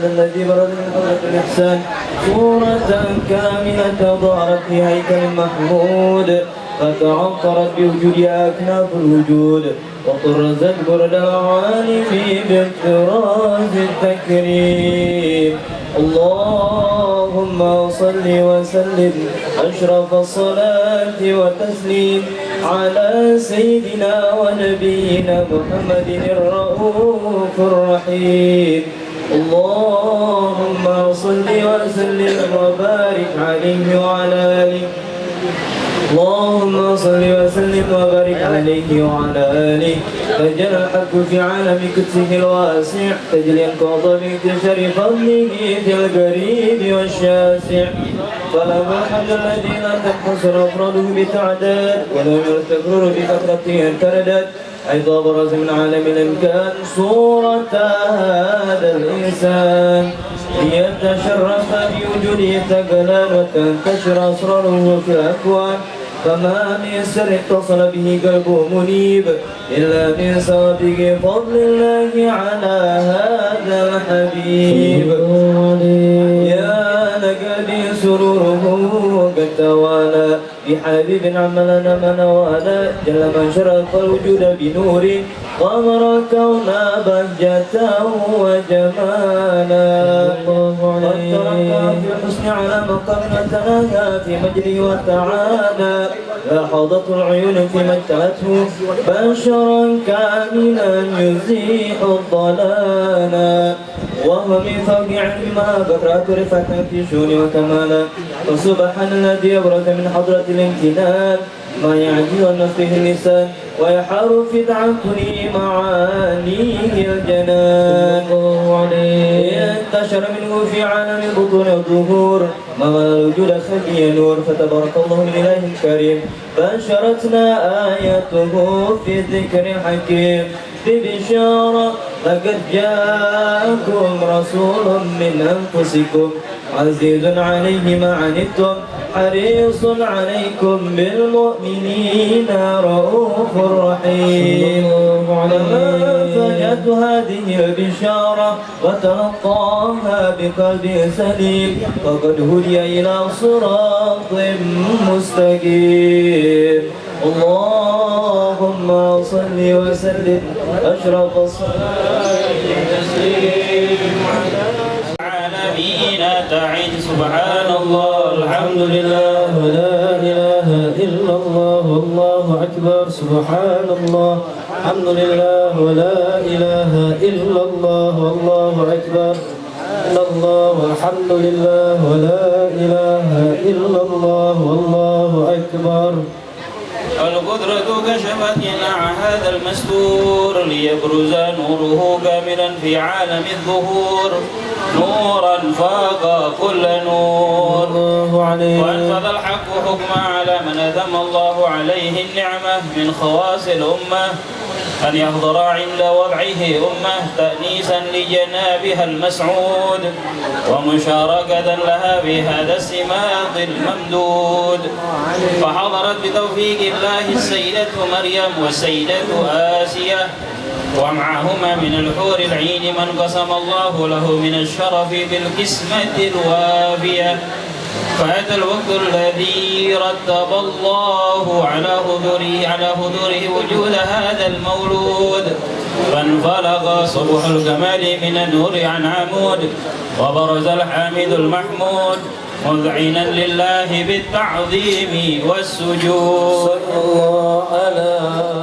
[SPEAKER 3] الذي برد من قبل الإحسان صورة كاملة ظهرت في هيكل محمود فتعطرت بوجودها أكناف الوجود وطرزت برد العالم بالطراز التكريم. اللهم صل وسلم أشرف الصلاة وتسليم على سيدنا ونبينا محمد الرؤوف الرحيم. اللهم صل وسلم وبارك عليه وعلى آله. اللهم صل وسلم وبارك عليه وعلى آله. فجل الحق في عالم قدسه الواسع تجلي القضاء بانتشار فضله في القريب والشاسع. فله الحمد الذي لا تنحصر أفراده بتعداد ولم يستقر بكثرته انفردت حيث أبرز من عالم الإمكان صورة هذا الإنسان ليتشرف بوجوده ثقلان وتنتشر أسراره في الأكوان. فما من سر اتصل به قلبه منيب إلا من سابق فضل الله على هذا الحبيب. يا لقلبي سروره قد توالى بحبيب عملنا من والا جل من شرف الوجود بنور غمر الكون بهجة وجمالا. قد ترك في الحسن على مقام تناهى في مجده وتعالى. لاحظت العيون فيما اجتلته بشرا كاملا يزيح الضلالا وهو من فوق علم ما بكرة رفعة في شؤون وكمالا. فسبحان الذي أبرز من حضرة الامتنان ما يعجز عن نفسه اللسان ويحار في تعقل معانيه الجنان. انتشر منه في عالم البطون والظهور ما ملا الوجود خفي نور. فتبارك الله الإله الكريم بشرتنا آياته في الذكر الحكيم ببشارة لقد جاءكم رسول من أنفسكم عزيز عليه ما عنتم حريص عليكم بالمؤمنين رؤوف رحيم. لما فجأت هذه البشارة وتلقاها بقلب سليم فقد هدي إلى صراط مستقيم. اللهم صل وسلم أشرف الصلاة والتسليم على العالمين تعيد. سبحان الله الحمد لله ولا إله إلا الله والله أكبر. سبحان الله الحمد لله ولا إله إلا الله والله أكبر. الله والحمد لله ولا إله إلا الله والله أكبر. القدرة كشفت ينع هذا المستور ليبرز نوره كاملا في عالم الظهور نورا فاق كل نور. وأنفذ الحق حكما على من أتم الله عليه النعمة من خواص الأمة أن يحضر عند وضعه أمة تأنيسا لجنابها المسعود ومشاركة لها بهذا السماط الممدود. فحضرت بتوفيق الله السيدة مريم والسيدة آسية ومعهما من الحور العين من قسم الله له من الشرف بالقسمة الوافية. فهذا الوقت الذي رتب الله على حضوره وجود هذا المولود فانفلق صبح الكمال من النور عن عمود وبرز الحامد المحمود مذعنا لله بالتعظيم والسجود. صلى الله على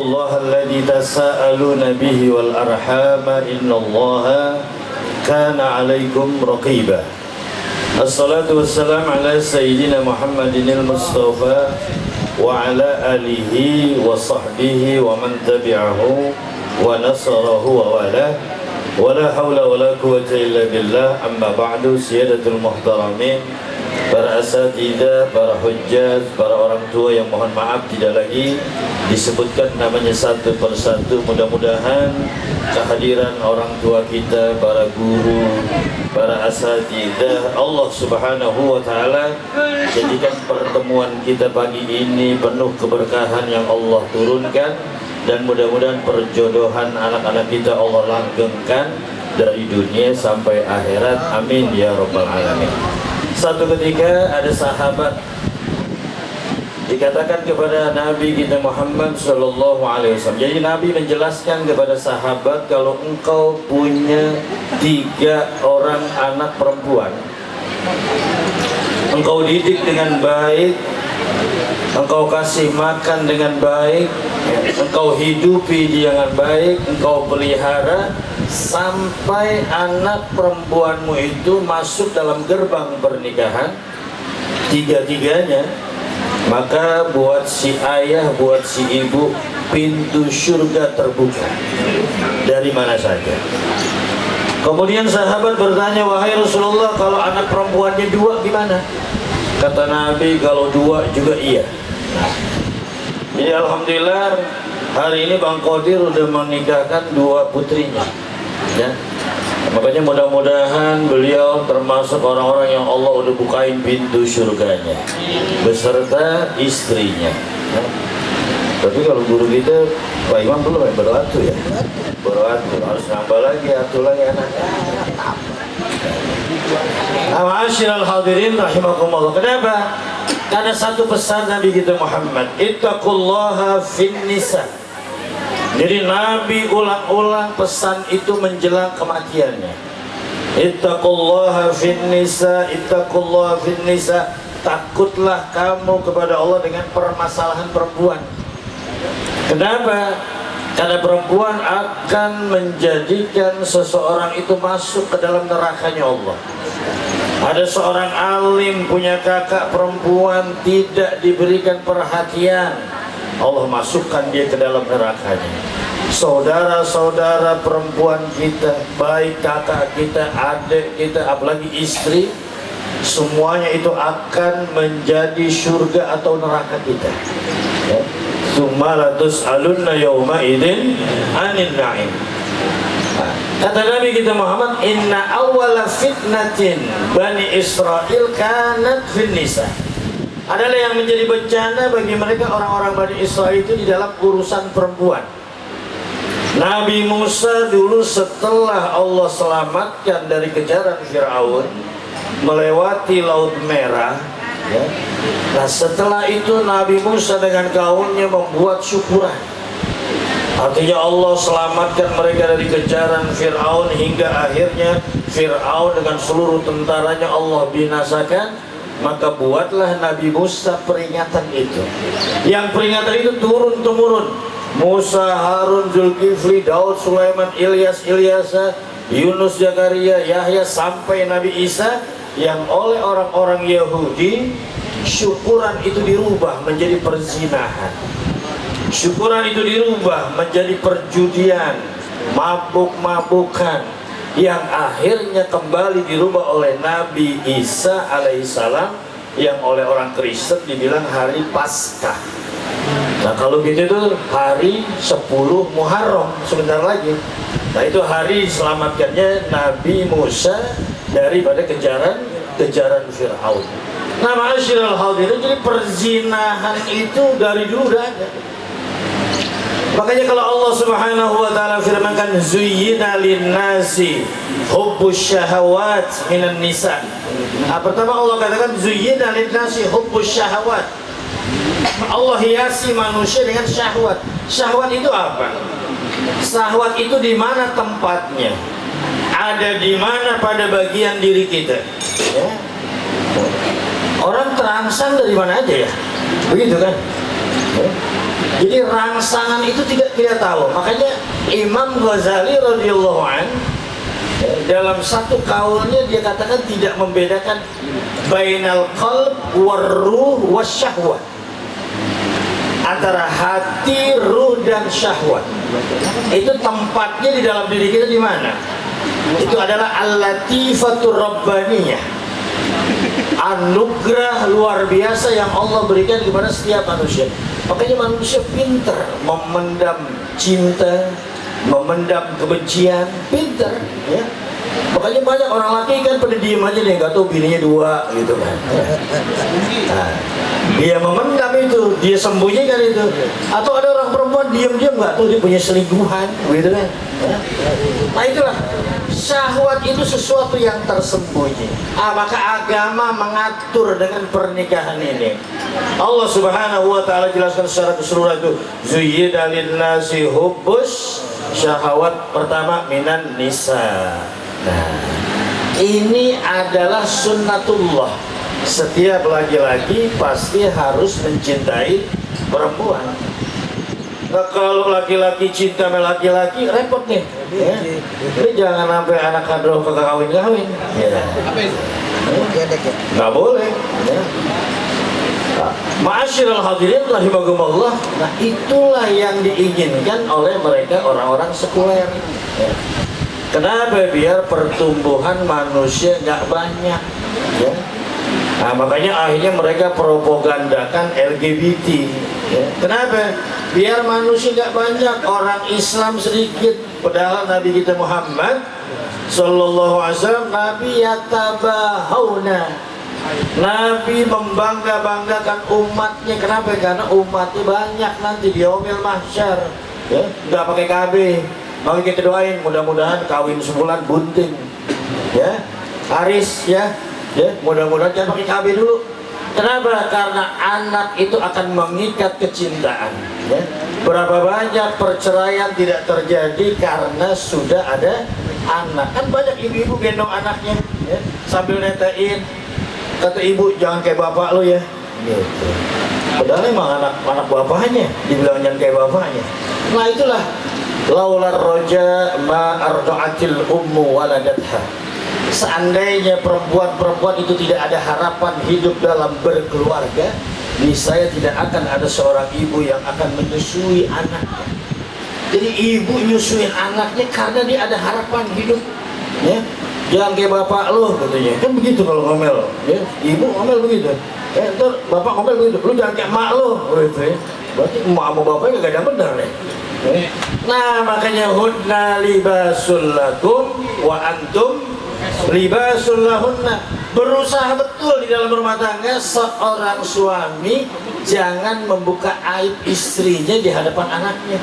[SPEAKER 10] الله الذي تساءلون به والأرحام إن الله كان عليكم رقيبا. الصلاة والسلام على سيدنا محمد المصطفى وعلى آله وصحبه ومن تبعه ونصره ووالاه ولا حول ولا قوة إلا بالله. أما بعد سيادة المحترمين, para asatidzah, para hujjaj, para orang tua yang mohon maaf tidak lagi disebutkan namanya satu persatu. Mudah-mudahan kehadiran orang tua kita, para guru, para asatidzah, Allah Subhanahu wa taala jadikan pertemuan kita pagi ini penuh keberkahan yang Allah turunkan, dan mudah-mudahan perjodohan anak-anak kita Allah langgengkan dari dunia sampai akhirat. Amin ya rabbal alamin. Satu ketika ada sahabat dikatakan kepada Nabi kita Muhammad sallallahu alaihi wasallam. Jadi Nabi menjelaskan kepada sahabat, kalau engkau punya 3 orang anak perempuan, engkau didik dengan baik, engkau kasih makan dengan baik, engkau hidupi dia dengan baik, engkau pelihara sampai anak perempuanmu itu masuk dalam gerbang pernikahan, 3-tiganya, maka buat si ayah, buat si ibu, pintu surga terbuka dari mana saja. Kemudian sahabat bertanya, wahai Rasulullah, kalau anak perempuannya 2 gimana? Kata Nabi, kalau 2 juga iya. Jadi alhamdulillah hari ini Bang Qadir udah menikahkan 2 putrinya, ya. Makanya mudah-mudahan beliau termasuk orang-orang yang Allah udah bukain pintu surganya beserta istrinya, ya. Tapi kalau guru kita Pak Imam belum ya, berwatu ya, berwatu harus nambah lagi, atuh lagi anaknya. Ma'asyiral hadirin rahimakumullah. Kenapa? Karena satu pesan Nabi kita Muhammad, ittaqullaha fin nisa. Jadi Nabi ulang-ulang pesan itu menjelang kematiannya. Ittaqullaha fin nisa, ittaqullaha fin nisa. Takutlah kamu kepada Allah dengan permasalahan perempuan. Kenapa? Karena perempuan akan menjadikan seseorang itu masuk ke dalam nerakanya Allah. Ada seorang alim punya kakak perempuan tidak diberikan perhatian, Allah masukkan dia ke dalam nerakanya. Saudara-saudara perempuan kita, baik kakak kita, adik kita, apalagi istri, semuanya itu akan menjadi surga atau neraka kita, ya. Tsumma la tus'alunna yawma idzin 'anil na'im. Kata Nabi kita Muhammad, inna awwala fitnatin Bani Israel kanat fin nisa. adalah yang menjadi bencana bagi mereka orang-orang Bani Israel itu di dalam urusan perempuan. Nabi Musa dulu setelah Allah selamatkan dari kejaran Fir'aun melewati Laut Merah, ya. Nah setelah itu Nabi Musa dengan kaumnya membuat syukuran. Artinya Allah selamatkan mereka dari kejaran Fir'aun hingga akhirnya Fir'aun dengan seluruh tentaranya Allah binasakan. Maka buatlah Nabi Musa peringatan itu. Yang peringatan itu turun-temurun. Musa, Harun, Zulkifli, Daud, Sulaiman, Ilyas, Ilyasa, Yunus, Zakaria, Yahya sampai Nabi Isa, yang oleh orang-orang Yahudi syukuran itu dirubah menjadi perzinahan. Syukuran itu dirubah menjadi perjudian, mabuk-mabukan, yang akhirnya kembali dirubah oleh Nabi Isa alaihissalam, yang oleh orang Kristen dibilang hari Paskah. Nah kalau gitu itu hari 10 Muharram sebentar lagi. Nah itu hari diselamatkannya Nabi Musa daripada kejaran Fir'aun. Nah ma'asyiral hadirin, jadi perzinahan itu dari dulu udah ada. Makanya kalau Allah Subhanahu wa taala firmankan zuyyina lin-nasi hubbus syahawat minan nisa. Nah, pertama Allah katakan zuyyina lin-nasi hubbus syahawat. Allah hiasi manusia dengan syahwat. Syahwat itu apa? Syahwat itu di mana tempatnya? Ada di mana pada bagian diri kita? Ya. Orang terangsang dari mana aja ya? Begitu kan? Ya. Jadi rangsangan itu tidak tahu. Makanya Imam Ghazali radhiyallahu an dalam satu kaulnya dia katakan tidak membedakan bainal qalb warruh wasyahwat, antara hati, ruh dan syahwat. Itu tempatnya di dalam diri kita di mana? Itu adalah al-latifatur rabbaniyah, anugerah luar biasa yang Allah berikan kepada setiap manusia. Makanya manusia pintar memendam cinta, memendam kebencian, pintar, ya. Makanya banyak orang laki kan pada diem aja nih, nggak tahu bininya 2 gitu kan. Nah, dia memendam itu, dia sembunyikan itu. Atau ada orang perempuan diam-diam nggak tahu dia punya selingkuhan, gitu kan. Nah itulah, syahwat itu sesuatu yang tersembunyi. Maka agama mengatur dengan pernikahan ini. Allah Subhanahu wa taala jelaskan secara keseluruhan itu zuyyina lin-nasi hubbus syahawat, pertama minan nisa. Nah, ini adalah sunnatullah. Setiap laki-laki pasti harus mencintai perempuan. Nah, kalau laki-laki cinta sama laki-laki repot nih, ya. Jadi jangan sampai anak kadroh kagak kawin-kawin, ya. Nggak boleh, ya. Ma'asyiral hadirin rahimakumullah. Nah itulah yang diinginkan oleh mereka orang-orang sekuler, ya. Kenapa? Biar pertumbuhan manusia nggak banyak, ya. Nah makanya akhirnya mereka propagandakan LGBT, ya. Kenapa? Biar manusia nggak banyak, orang Islam sedikit. Padahal Nabi kita Muhammad Sallallahu Alaihi Wasallam, Nabi yatabahawna, Nabi membangga-banggakan umatnya. Kenapa? Karena umatnya banyak nanti di yaumil mahsyar, ya. Nggak pakai KB. Maka kita doain mudah-mudahan kawin sebulan bunting, ya. Haris, ya, ya. Mudah-mudahan jangan pakai KB dulu. Kenapa? Karena anak itu akan mengikat kecintaan, ya. Berapa banyak perceraian tidak terjadi karena sudah ada anak. Kan banyak ibu-ibu gendong anaknya, ya, sambil netain, kata ibu jangan kayak bapak lo ya, gitu. Padahal emang anak bapaknya dibilang jangan kayak bapaknya. Nah itulah laular roja ma arda'atil ummu waladatha. Seandainya perempuan-perempuan itu tidak ada harapan hidup dalam berkeluarga, niscaya tidak akan ada seorang ibu yang akan menyusui anaknya. Jadi ibu nyusuin anaknya karena dia ada harapan hidup, ya. Jangan kayak bapak lo katanya, kan begitu kalau ngomel, ya. Ibu ngomel begitu, ntar bapak ngomel begitu, lu jangan kayak emak lo, gitu, ya. Berarti emak sama bapaknya gak ada benar deh. Nah makanya hunna libasul lakum wa antum libasul lahunna. berusaha betul di dalam rumah tangga. Seorang suami jangan membuka aib istrinya di hadapan anaknya.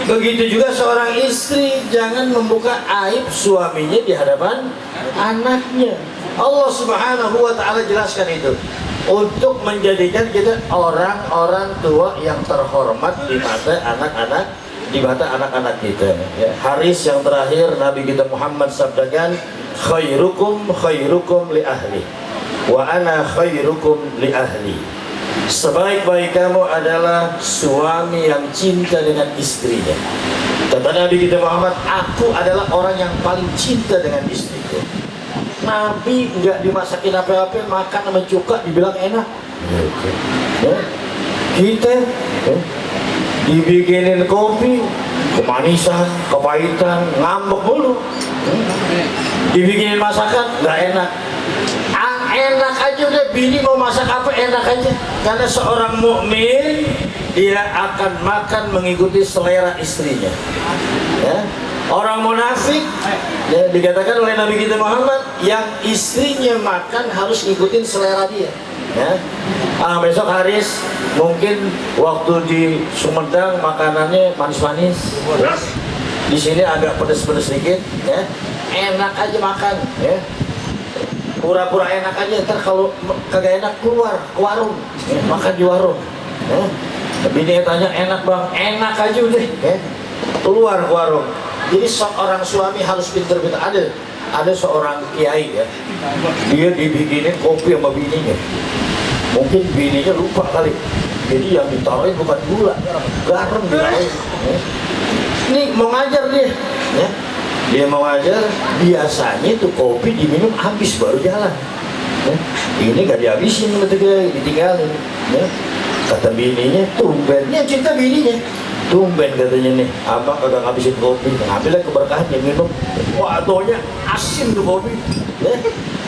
[SPEAKER 10] Begitu juga seorang istri jangan membuka aib suaminya di hadapan anaknya. Allah Subhanahu wa ta'ala jelaskan itu untuk menjadikan kita orang-orang tua yang terhormat di mata anak-anak, di mata anak-anak kita ya. Hadis yang terakhir Nabi kita Muhammad sabdakan, khairukum khairukum li ahli wa ana khairukum li ahli. Sebaik-baik kamu adalah suami yang cinta dengan istrinya. Kata Nabi kita Muhammad, aku adalah orang yang paling cinta dengan istriku. Nabi nggak dimasakin apa-apa, makan sama cuka dibilang enak ya. Kita ya, dibikinin kopi kemanisan, kepahitan, ngambek mulu ya. Dibikinin masakan nggak enak. Enak aja udah, bini mau masak apa enak aja. Karena seorang mukmin dia akan makan mengikuti selera istrinya ya. Orang munafik ya, dikatakan oleh Nabi kita Muhammad, yang istrinya makan harus ngikutin selera dia ya. Besok Haris mungkin waktu di Sumedang makanannya manis-manis, di sini agak pedas-pedas sedikit ya. Enak aja makan ya, pura-pura enak aja. Ntar kalau kagak enak keluar ke warung ya, makan di warung ya. Bini tanya enak bang, enak aja udah ya, keluar ke warung. Jadi seorang suami harus pintar-pintar. Ada seorang kiai ya, dia dibikinin kopi sama bininya. Mungkin bininya lupa kali, jadi yang ditaruhin bukan gula, garam ditaruhin ya. Ini mau ngajar dia ya. Dia mau ngajar, biasanya tuh kopi diminum habis baru jalan ya. Ini gak dihabisin, ditinggalin ya. Kata bininya, tumbennya cinta bininya, tumben katanya nih, abang kagak ngabisin kopi, ngambilnya keberkahannya minum. Wah, atuhnya asin tuh kopi ya.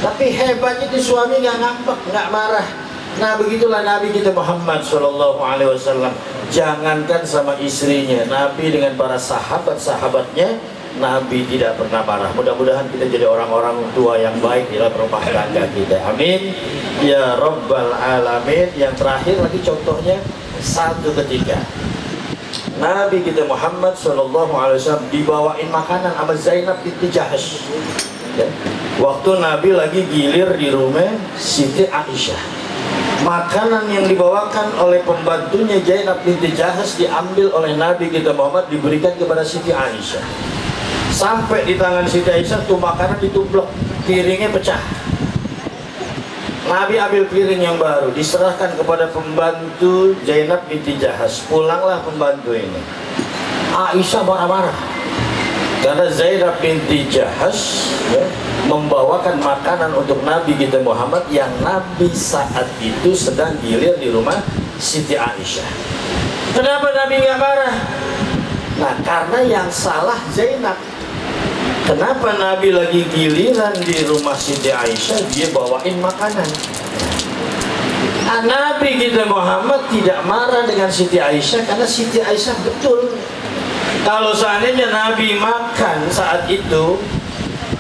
[SPEAKER 10] Tapi hebatnya tuh suami nggak ngambek, nggak marah. Nah begitulah Nabi kita Muhammad SAW. Jangankan sama istrinya, Nabi dengan para sahabat-sahabatnya, Nabi tidak pernah marah. Mudah-mudahan kita jadi orang-orang tua yang baik dalam rumah tangga kita. Amin ya Rabbal Alamin. Yang terakhir lagi contohnya, satu ketika Nabi kita Muhammad SAW dibawain makanan sama Zainab binti Jahash ya. Waktu Nabi lagi gilir di rumah Siti Aisyah, makanan yang dibawakan oleh pembantunya Zainab binti Jahash diambil oleh Nabi kita Muhammad, diberikan kepada Siti Aisyah. Sampai di tangan Siti Aisyah tuh makanan ditumblok, piringnya pecah. Nabi ambil piring yang baru, diserahkan kepada pembantu Zainab binti Jahash. Pulanglah pembantu ini. Aisyah marah-marah karena Zainab binti Jahash ya, membawakan makanan untuk Nabi kita Muhammad yang Nabi saat itu sedang gilir di rumah Siti Aisyah. Kenapa Nabi nggak marah? Nah, karena yang salah Zainab. Kenapa Nabi lagi giliran di rumah Siti Aisyah dia bawain makanan? Nah, Nabi kita Muhammad tidak marah dengan Siti Aisyah karena Siti Aisyah betul. Kalau seandainya Nabi makan saat itu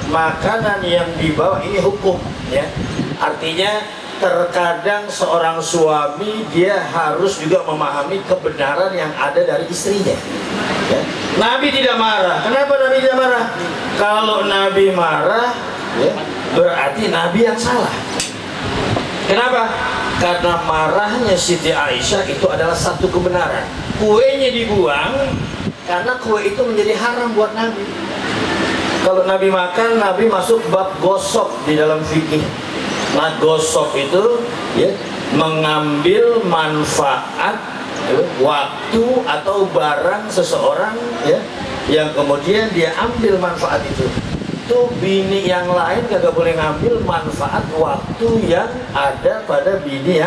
[SPEAKER 10] makanan yang dibawa, ini hukum ya. Artinya terkadang seorang suami dia harus juga memahami kebenaran yang ada dari istrinya ya. Nabi tidak marah. Kenapa Nabi tidak marah? Kalau Nabi marah ya, berarti Nabi yang salah. Kenapa? Karena marahnya Siti Aisyah itu adalah satu kebenaran. Kuenya dibuang karena kue itu menjadi haram buat Nabi. Kalau Nabi makan, Nabi masuk bab gosok di dalam fikih. Nah, gosok itu ya, mengambil manfaat ya, waktu atau barang seseorang ya, yang kemudian dia ambil manfaat itu. Tuh bini yang lain kagak boleh ngambil manfaat waktu yang ada pada bini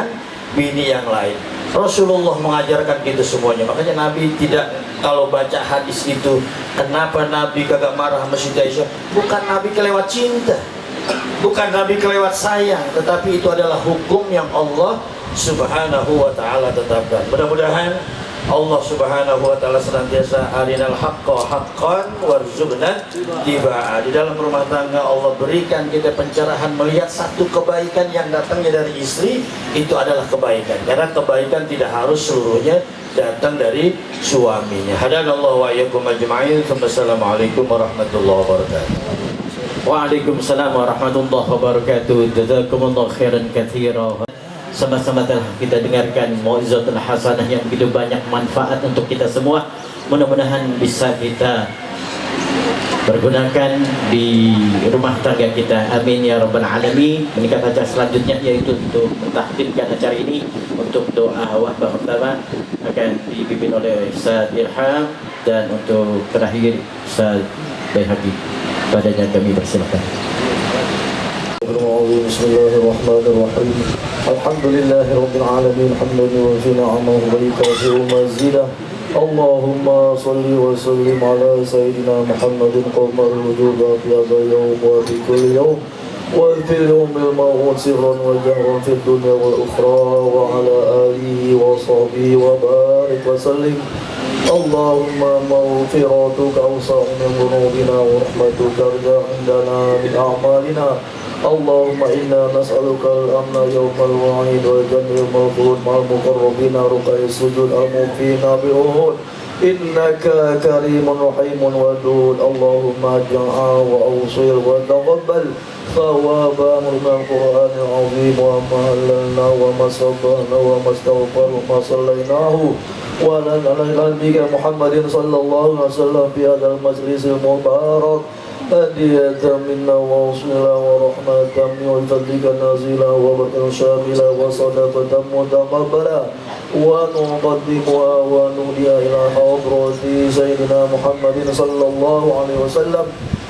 [SPEAKER 10] yang lain. Rasulullah mengajarkan gitu semuanya. Makanya Nabi tidak, kalau baca hadis itu, kenapa Nabi kagak marah sama Siti Aisyah? Bukan Nabi kelewat cinta, bukan Nabi kelewat sayang, tetapi itu adalah hukum yang Allah Subhanahu wa ta'ala tetapkan. Mudah-mudahan Allah Subhanahu wa taala senantiasa arinal haqqo haqqan warzuqna tibaa. Di dalam rumah tangga Allah berikan kita pencerahan melihat satu kebaikan yang datangnya dari istri itu adalah kebaikan, karena kebaikan tidak harus seluruhnya datang dari suaminya. Hadanallahu wa iyyakum ajma'in. Wassalamualaikum warahmatullahi wabarakatuh.
[SPEAKER 1] Waalaikumsalam warahmatullahi wabarakatuh. Jazakumullah khairan katsira. Sama-sama telah kita dengarkan mau'izatul hasanah yang begitu banyak manfaat untuk kita semua. Mudah-mudahan bisa kita pergunakan di rumah tangga kita. Amin ya rabbal alamin. Meningkat acara selanjutnya yaitu untuk mentahdirkan acara ini untuk doa wahbah pertama akan dipimpin oleh Ustaz Irham, dan untuk terakhir Ustaz Baihaqi. Padanya kami persilakan.
[SPEAKER 2] Bismillahirrahmanirrahim. Alhamdulillahi rabbil alamin. Hamdan yuwaffi ni'amahu wa yukafi'u mazidah. Allahumma salli wa sallim ala sayyidina Muhammadin qamar wujuba fi hadha yawm wa fi kulli yawm wa fil yawmil maw'ud sirran wa jahran fid dunya wal ukhra wa ala alihi wa sahbihi wa barik wa sallim. Allahumma maghfiratuka awsa'u min dhunubina wa rahmatuka arja indana min a'malina. Allahumma inna nas'aluka al-amna yawmal wa'id wa jannil mawfud ma'al muqarrabina ruqay sujud al-mufina bi'uhud innaka karimun rahimun wadud. Allahumma ja'a wa awsil wa taqabbal thawaba murna al-Qur'an al-azim wa mahallalna wa masabbahna wa mastaghfar wa masallaynahu wa lana'ala bika Muhammadin sallallahu alaihi wasallam fi hadal majlisil mubarak هدية منا ووصلا ورحمة من فضلك نازلا وبركة شاملة وصدقة متقبلة ونقدمها ونهديها إلى حضرة سيدنا محمد صلى الله عليه وسلم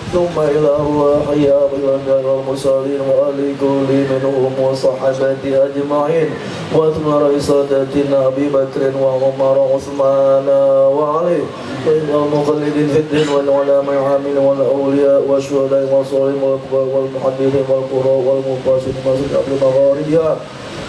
[SPEAKER 2] ثم إلى أرواح الأنبياء والمرسلين وآل كل منهم وصحبه أجمعين وثم رئيساتنا أبي بكر وعمر وعثمان وعلي والمقلدين في الدين والعلماء العاملين والأولياء والشهداء والصالحين والمحدثين والقراء والمفسرين والمفسرين بمغاربها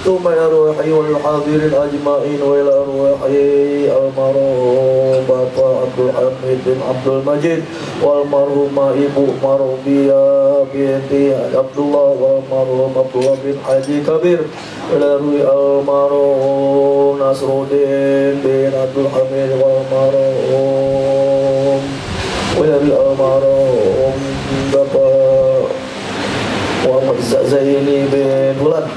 [SPEAKER 2] ثم إلى أرواح والحاضرين أجمعين وإلى أرواح المرحوم Bapak Abdul Hamid bin Abdul Majid walmarhumah Ibu Marubiyah binti Abdullah walmarhum Abdullah bin Haji Kabir Larui almarhum Nasruddin bin Abdul Hamid walmarhum Larui almarhum Bapak Muhammad Zaini bin Bulan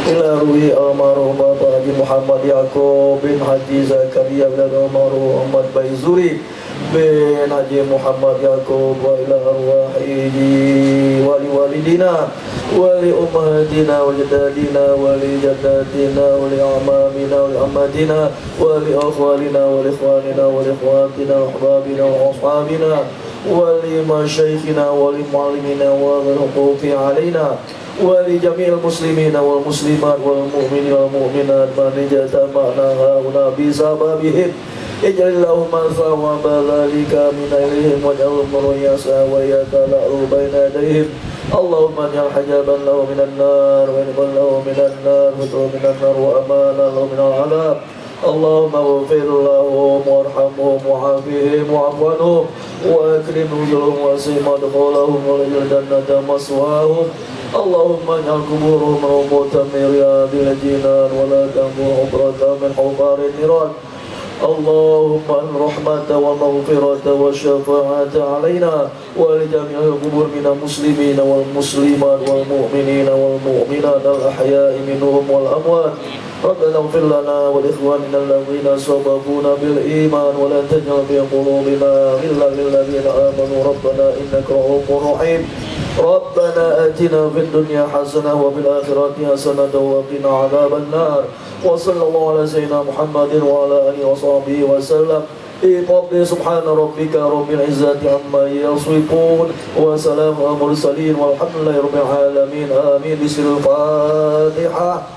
[SPEAKER 2] Ilarui almarhum Bapak Haji Muhammad Yaakob bin Haji Zakaria bin almarhum Muhammad Baizuri bin Haji Muhammad Yaakob wa ila arwahi wali walidina wali ummahatina wa jadadina wali jaddatina wali amamina wali ammatina wali akhwalina wali ikhwanina wali ikhwatina wa ahbabina wa ashabina wali masyaikhina wali muallimina wa huquqi alaina ولجميع المسلمين والمسلمات والمؤمنين والمؤمنات من اجتمعنا هنا بسببهم اجعل اللهم ثواب ذلك من إليهم واجعل الأمر يسعى ويتلأ بين يديهم اللهم اجعل حجابا له من النار ونبا له من النار وتوب من النار وأمانا له من العذاب اللهم اغفر لهم وارحمهم وعافهم واعف عنهم واكرم نزلهم واسع مدخلهم واجعل الجنة مثواهم اللهم اجعل قبورهم روضة من رياض الجنان ولا تنفر حفرة من حفار النيران اللهم الرحمة والمغفرة والشفاعة علينا ولجميع القبور من المسلمين والمسلمات والمؤمنين والمؤمنات الأحياء منهم والأموات ربنا اغفر لنا ولإخواننا الذين سبقونا بالإيمان ولا تجعل في قلوبنا غلا للذين آمنوا ربنا إنك رؤوف رحيم ربنا آتنا في الدنيا حسنة وفي الآخرة حسنة وقنا عذاب النار وصلى الله على سيدنا محمد وعلى آله وصحبه وسلم سبحان ربك رب العزة عما يصفون وسلام على المرسلين والحمد لله رب العالمين آمين. بسم الفاتحة.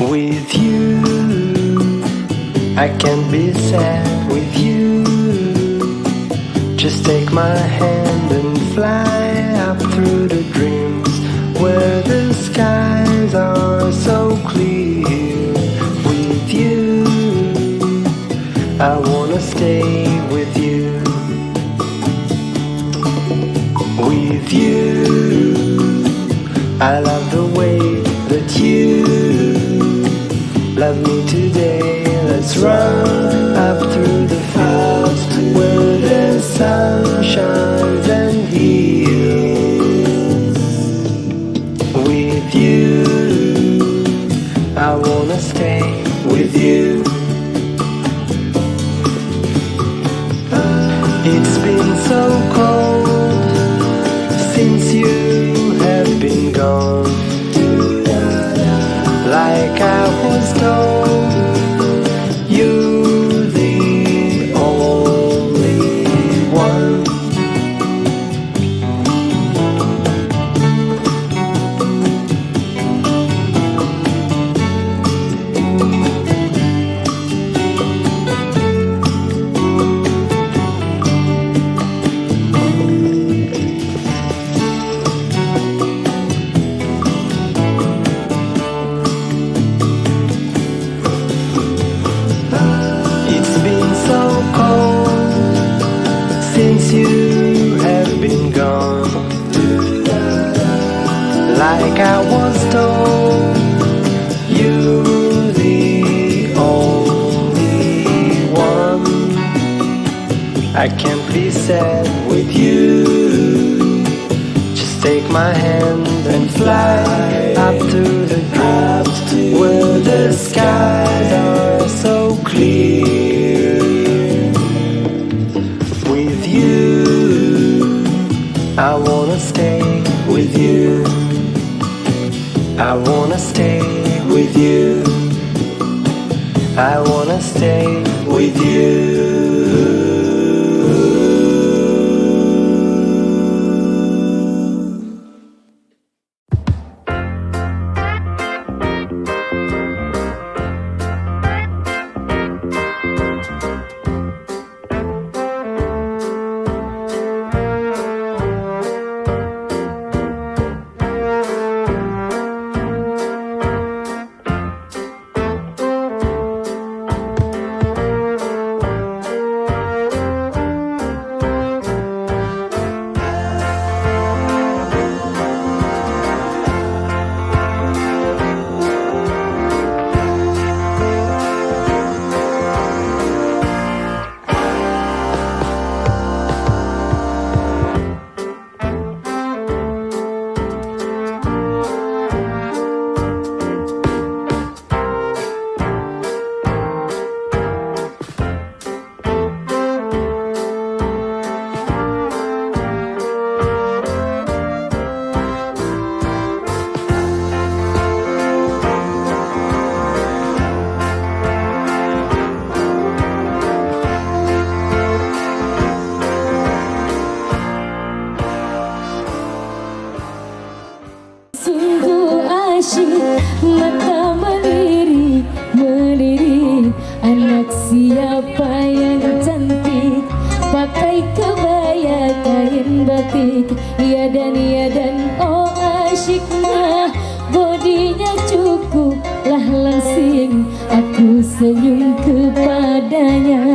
[SPEAKER 11] With you, I can't be sad with you. Just take my hand and fly up through the dreams where the skies are so clear. With you, I wanna stay with you. With you, I love the way that you love me today. Let's run up through the fields where the sun shines and heals. With you, I wanna stay with you. It's been so cold since you have been gone. Like I was told, you're the only one. It's been so cold since you have been gone. Like I was told, you're the only one. I can't be sad with you. Just take my hand and fly up to the dreams where the skies are so clear. With you, I wanna stay with you. I wanna stay with you. I wanna stay with you.
[SPEAKER 12] Mata melirik, melirik. Anak siapa yang cantik, pakai kebaya kain batik. Iya dan oh asyiknya, bodinya cukup lah langsing. Aku senyum kepadanya,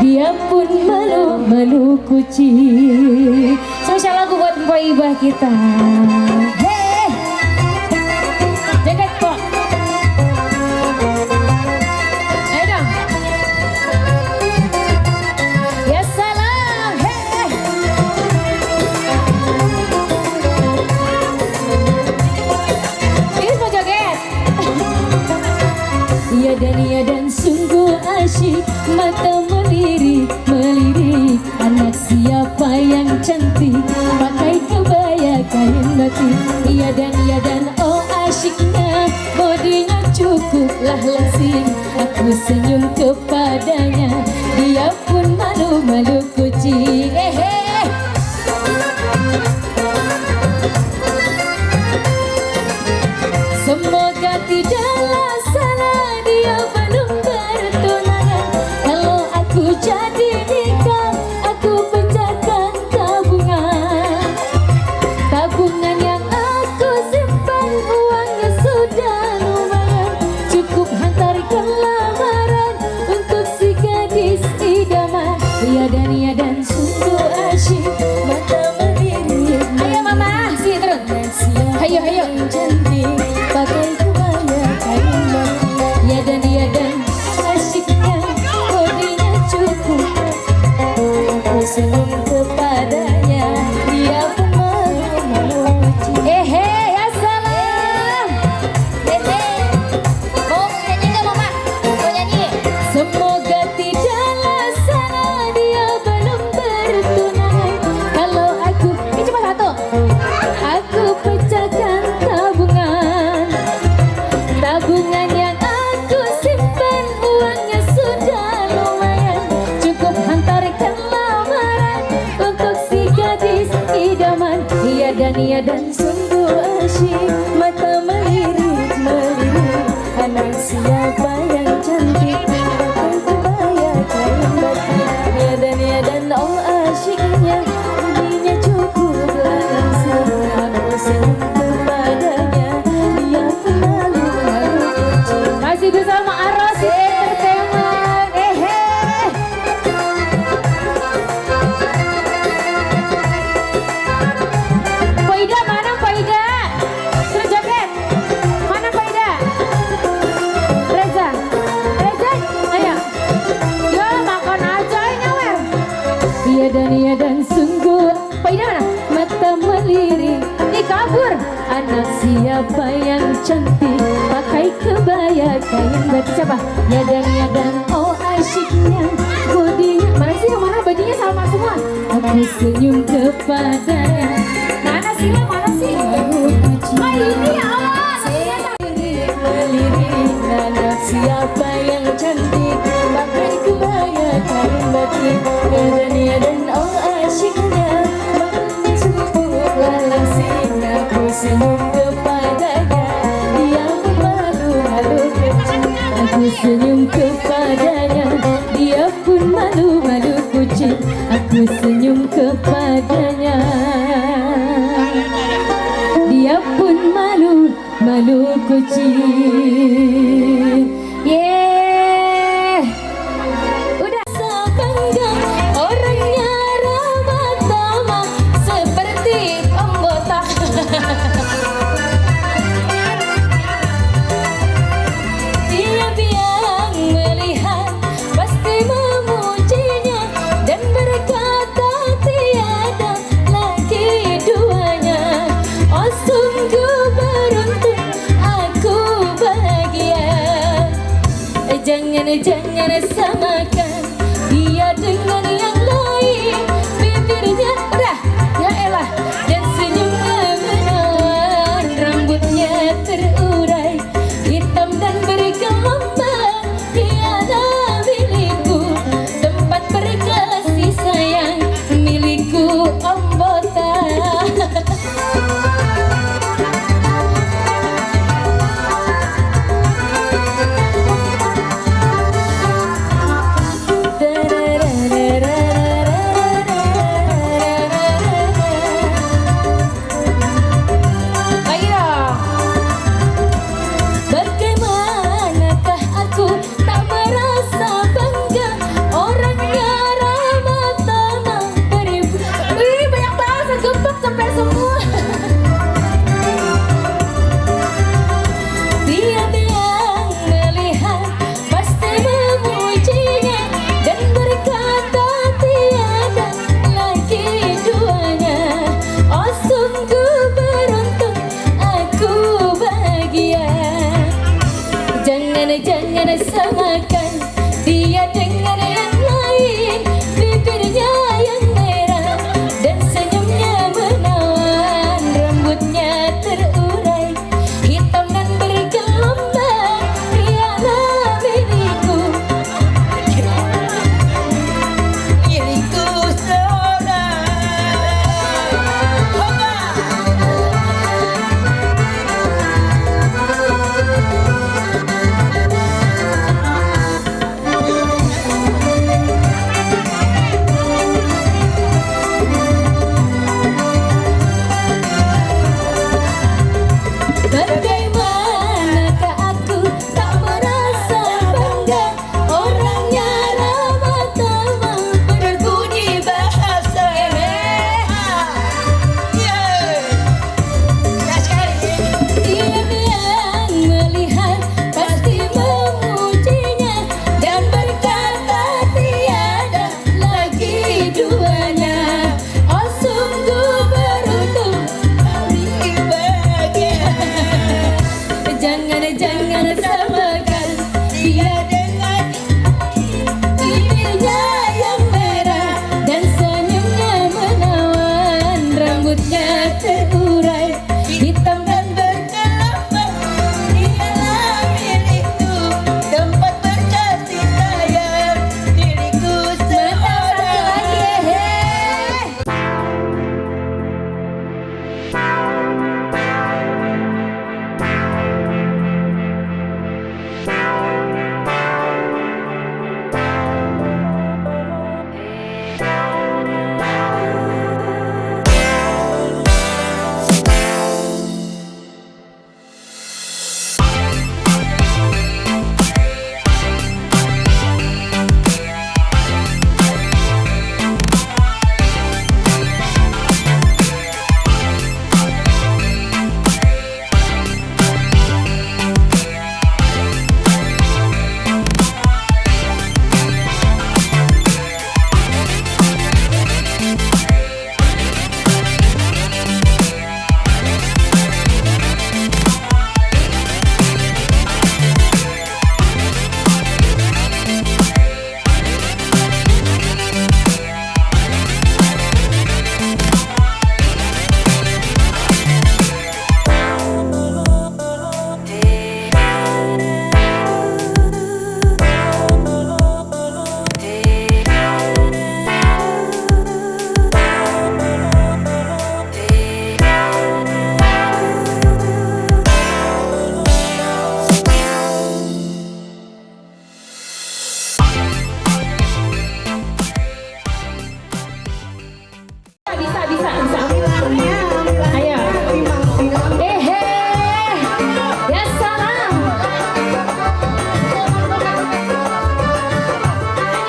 [SPEAKER 12] dia pun malu-malu kucing. Spesial lagu buat Mpok Ibah kita. Dan sungguh asyik, mata melirik, melirik. Anak siapa yang cantik, pakai kebaya kain batik. Iya dan oh asyiknya, bodinya cukup lah langsing. Aku senyum kepadanya, dia pun malu-malu kucing. Semoga tidak ayo ayo. Cantik pakai kebaya kain batik. Ya dan asyiknya kodenya cukup. Aku senyum kepadanya, dia pun malu kucing. Ya salam. Mau nyanyi nggak mama? Mau nyanyi? Semoga tidaklah salah dia belum bertunai. Kalau aku, ini cuma satu. Aku pecahkan tabungan yang aku simpan, uangnya sudah lumayan, cukup hantarkan lamaran untuk si gadis idaman. Iya dan sungguh asyik, mata melirik anak siapa yang cantik pakai kebaya kain batik. Iya dan oh asyiknya, bunyinya cukup langsung. Aku senyum kepadanya, dia pun malu kucing. Masih bersama Aros Entertainment. Faida mana Faida? Suruh joget. Mana Faida? Reza, ayo. Ya makan aja nyawer. Iya dan sungguh. Faida mana? Mata melirik, kabur. Anak siapa yang cantik pakai kebaya kain batik. Siapa? Ya dan oh asyiknya bodinya. Mana sih yang mana bajunya sama semua? Aku senyum kepadanya. Mana sih? Oh ini ya Allah. Melirik anak siapa yang cantik pakai kebaya kain batik. Ya dan oh asyiknya cukup langsing. Aku senyum kepadanya, dia pun malu kecil. Aku senyum kepadanya, dia pun malu kucing. Aku senyum kepadanya, dia pun malu kucing. Udah sebangga orangnya ramah tamah seperti anggota. Dia yang melihat pasti memujinya dan berkata tiada lagi duanya. Oh sungguh beruntung, aku bahagia. Jangan samakan dia dengan yang lain. Bibirnya udah ya elah, dan senyumnya menawan. Rambutnya terurai hitam dan bergelombang. Tiada milikku tempat berkasih sayang, milikku anggota. Bagaimanakah aku tak merasa bangga, orangnya ramah tamah beribu. Banyak banget, segembak sampai semua. Dia yang melihat pasti memujinya dan berkata tiada lagi duanya. Oh sungguh beruntung, aku bahagia. Jangan samakan dia dengan yang lain. Bibirnya yang merah dan senyumnya menawan. terurai, hitam dan berkelapa. Dialah milikku, tempat berkasih sayang, diriku seorang. Bisa. Ayo. Ya salam.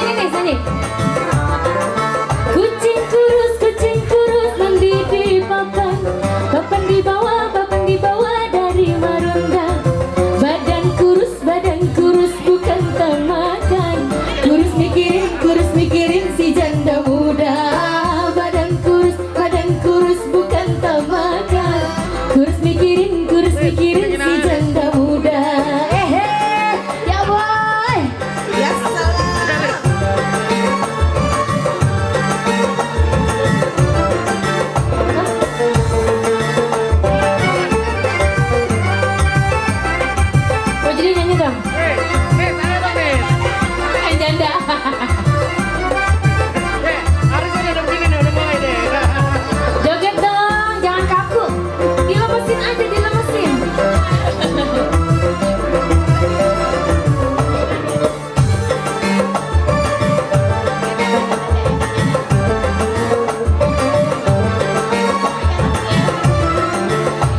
[SPEAKER 12] Ini nih, sini. Kucing kurus mandi di papan. Papan dibawa dari Marunda. Badan kurus bukan temakan. Kurus mikirin si janda muda. Badan kurus bukan temakan. Kurus mikirin si janda muda. Ya boy. Ya salam. Mau jadi nyanyi dong? Janda. Joget dong, jangan kaku. Dilemesin aja, dilemesin.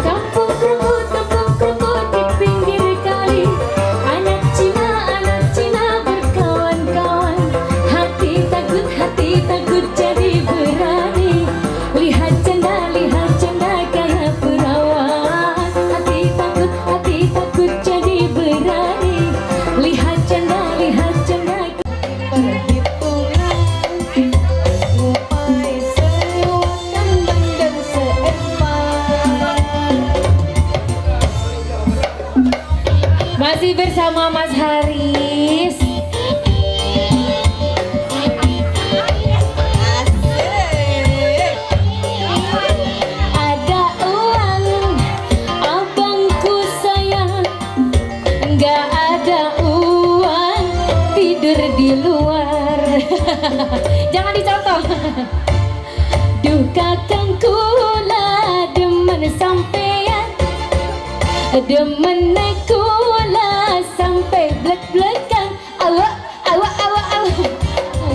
[SPEAKER 12] Kampung keruput di pinggir kali. Anak Cina berkawan-kawan. Hati takut jadi berani. Lihat janda kayak perawan. Hati takut jadi berani. Lihat janda perhitungan. Ngupai sewakan dan seempat. Masih bersama Mas Haris. Ada uang, abangku sayang. Nggak ada uang, tidur di luar. Jangan dicontoh. Duh kakangku lah demen sampean. Demen kula sampai blek-blekan. Awak.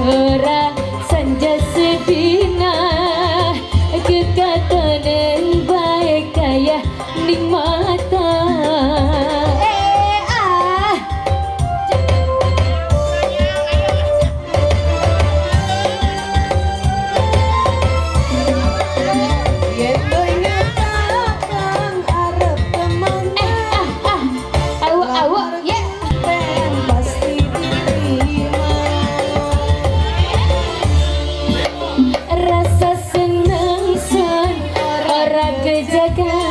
[SPEAKER 12] Ora sanja sedina kekatanen baik kaya ning mata. Rasa senang son ora kejaga.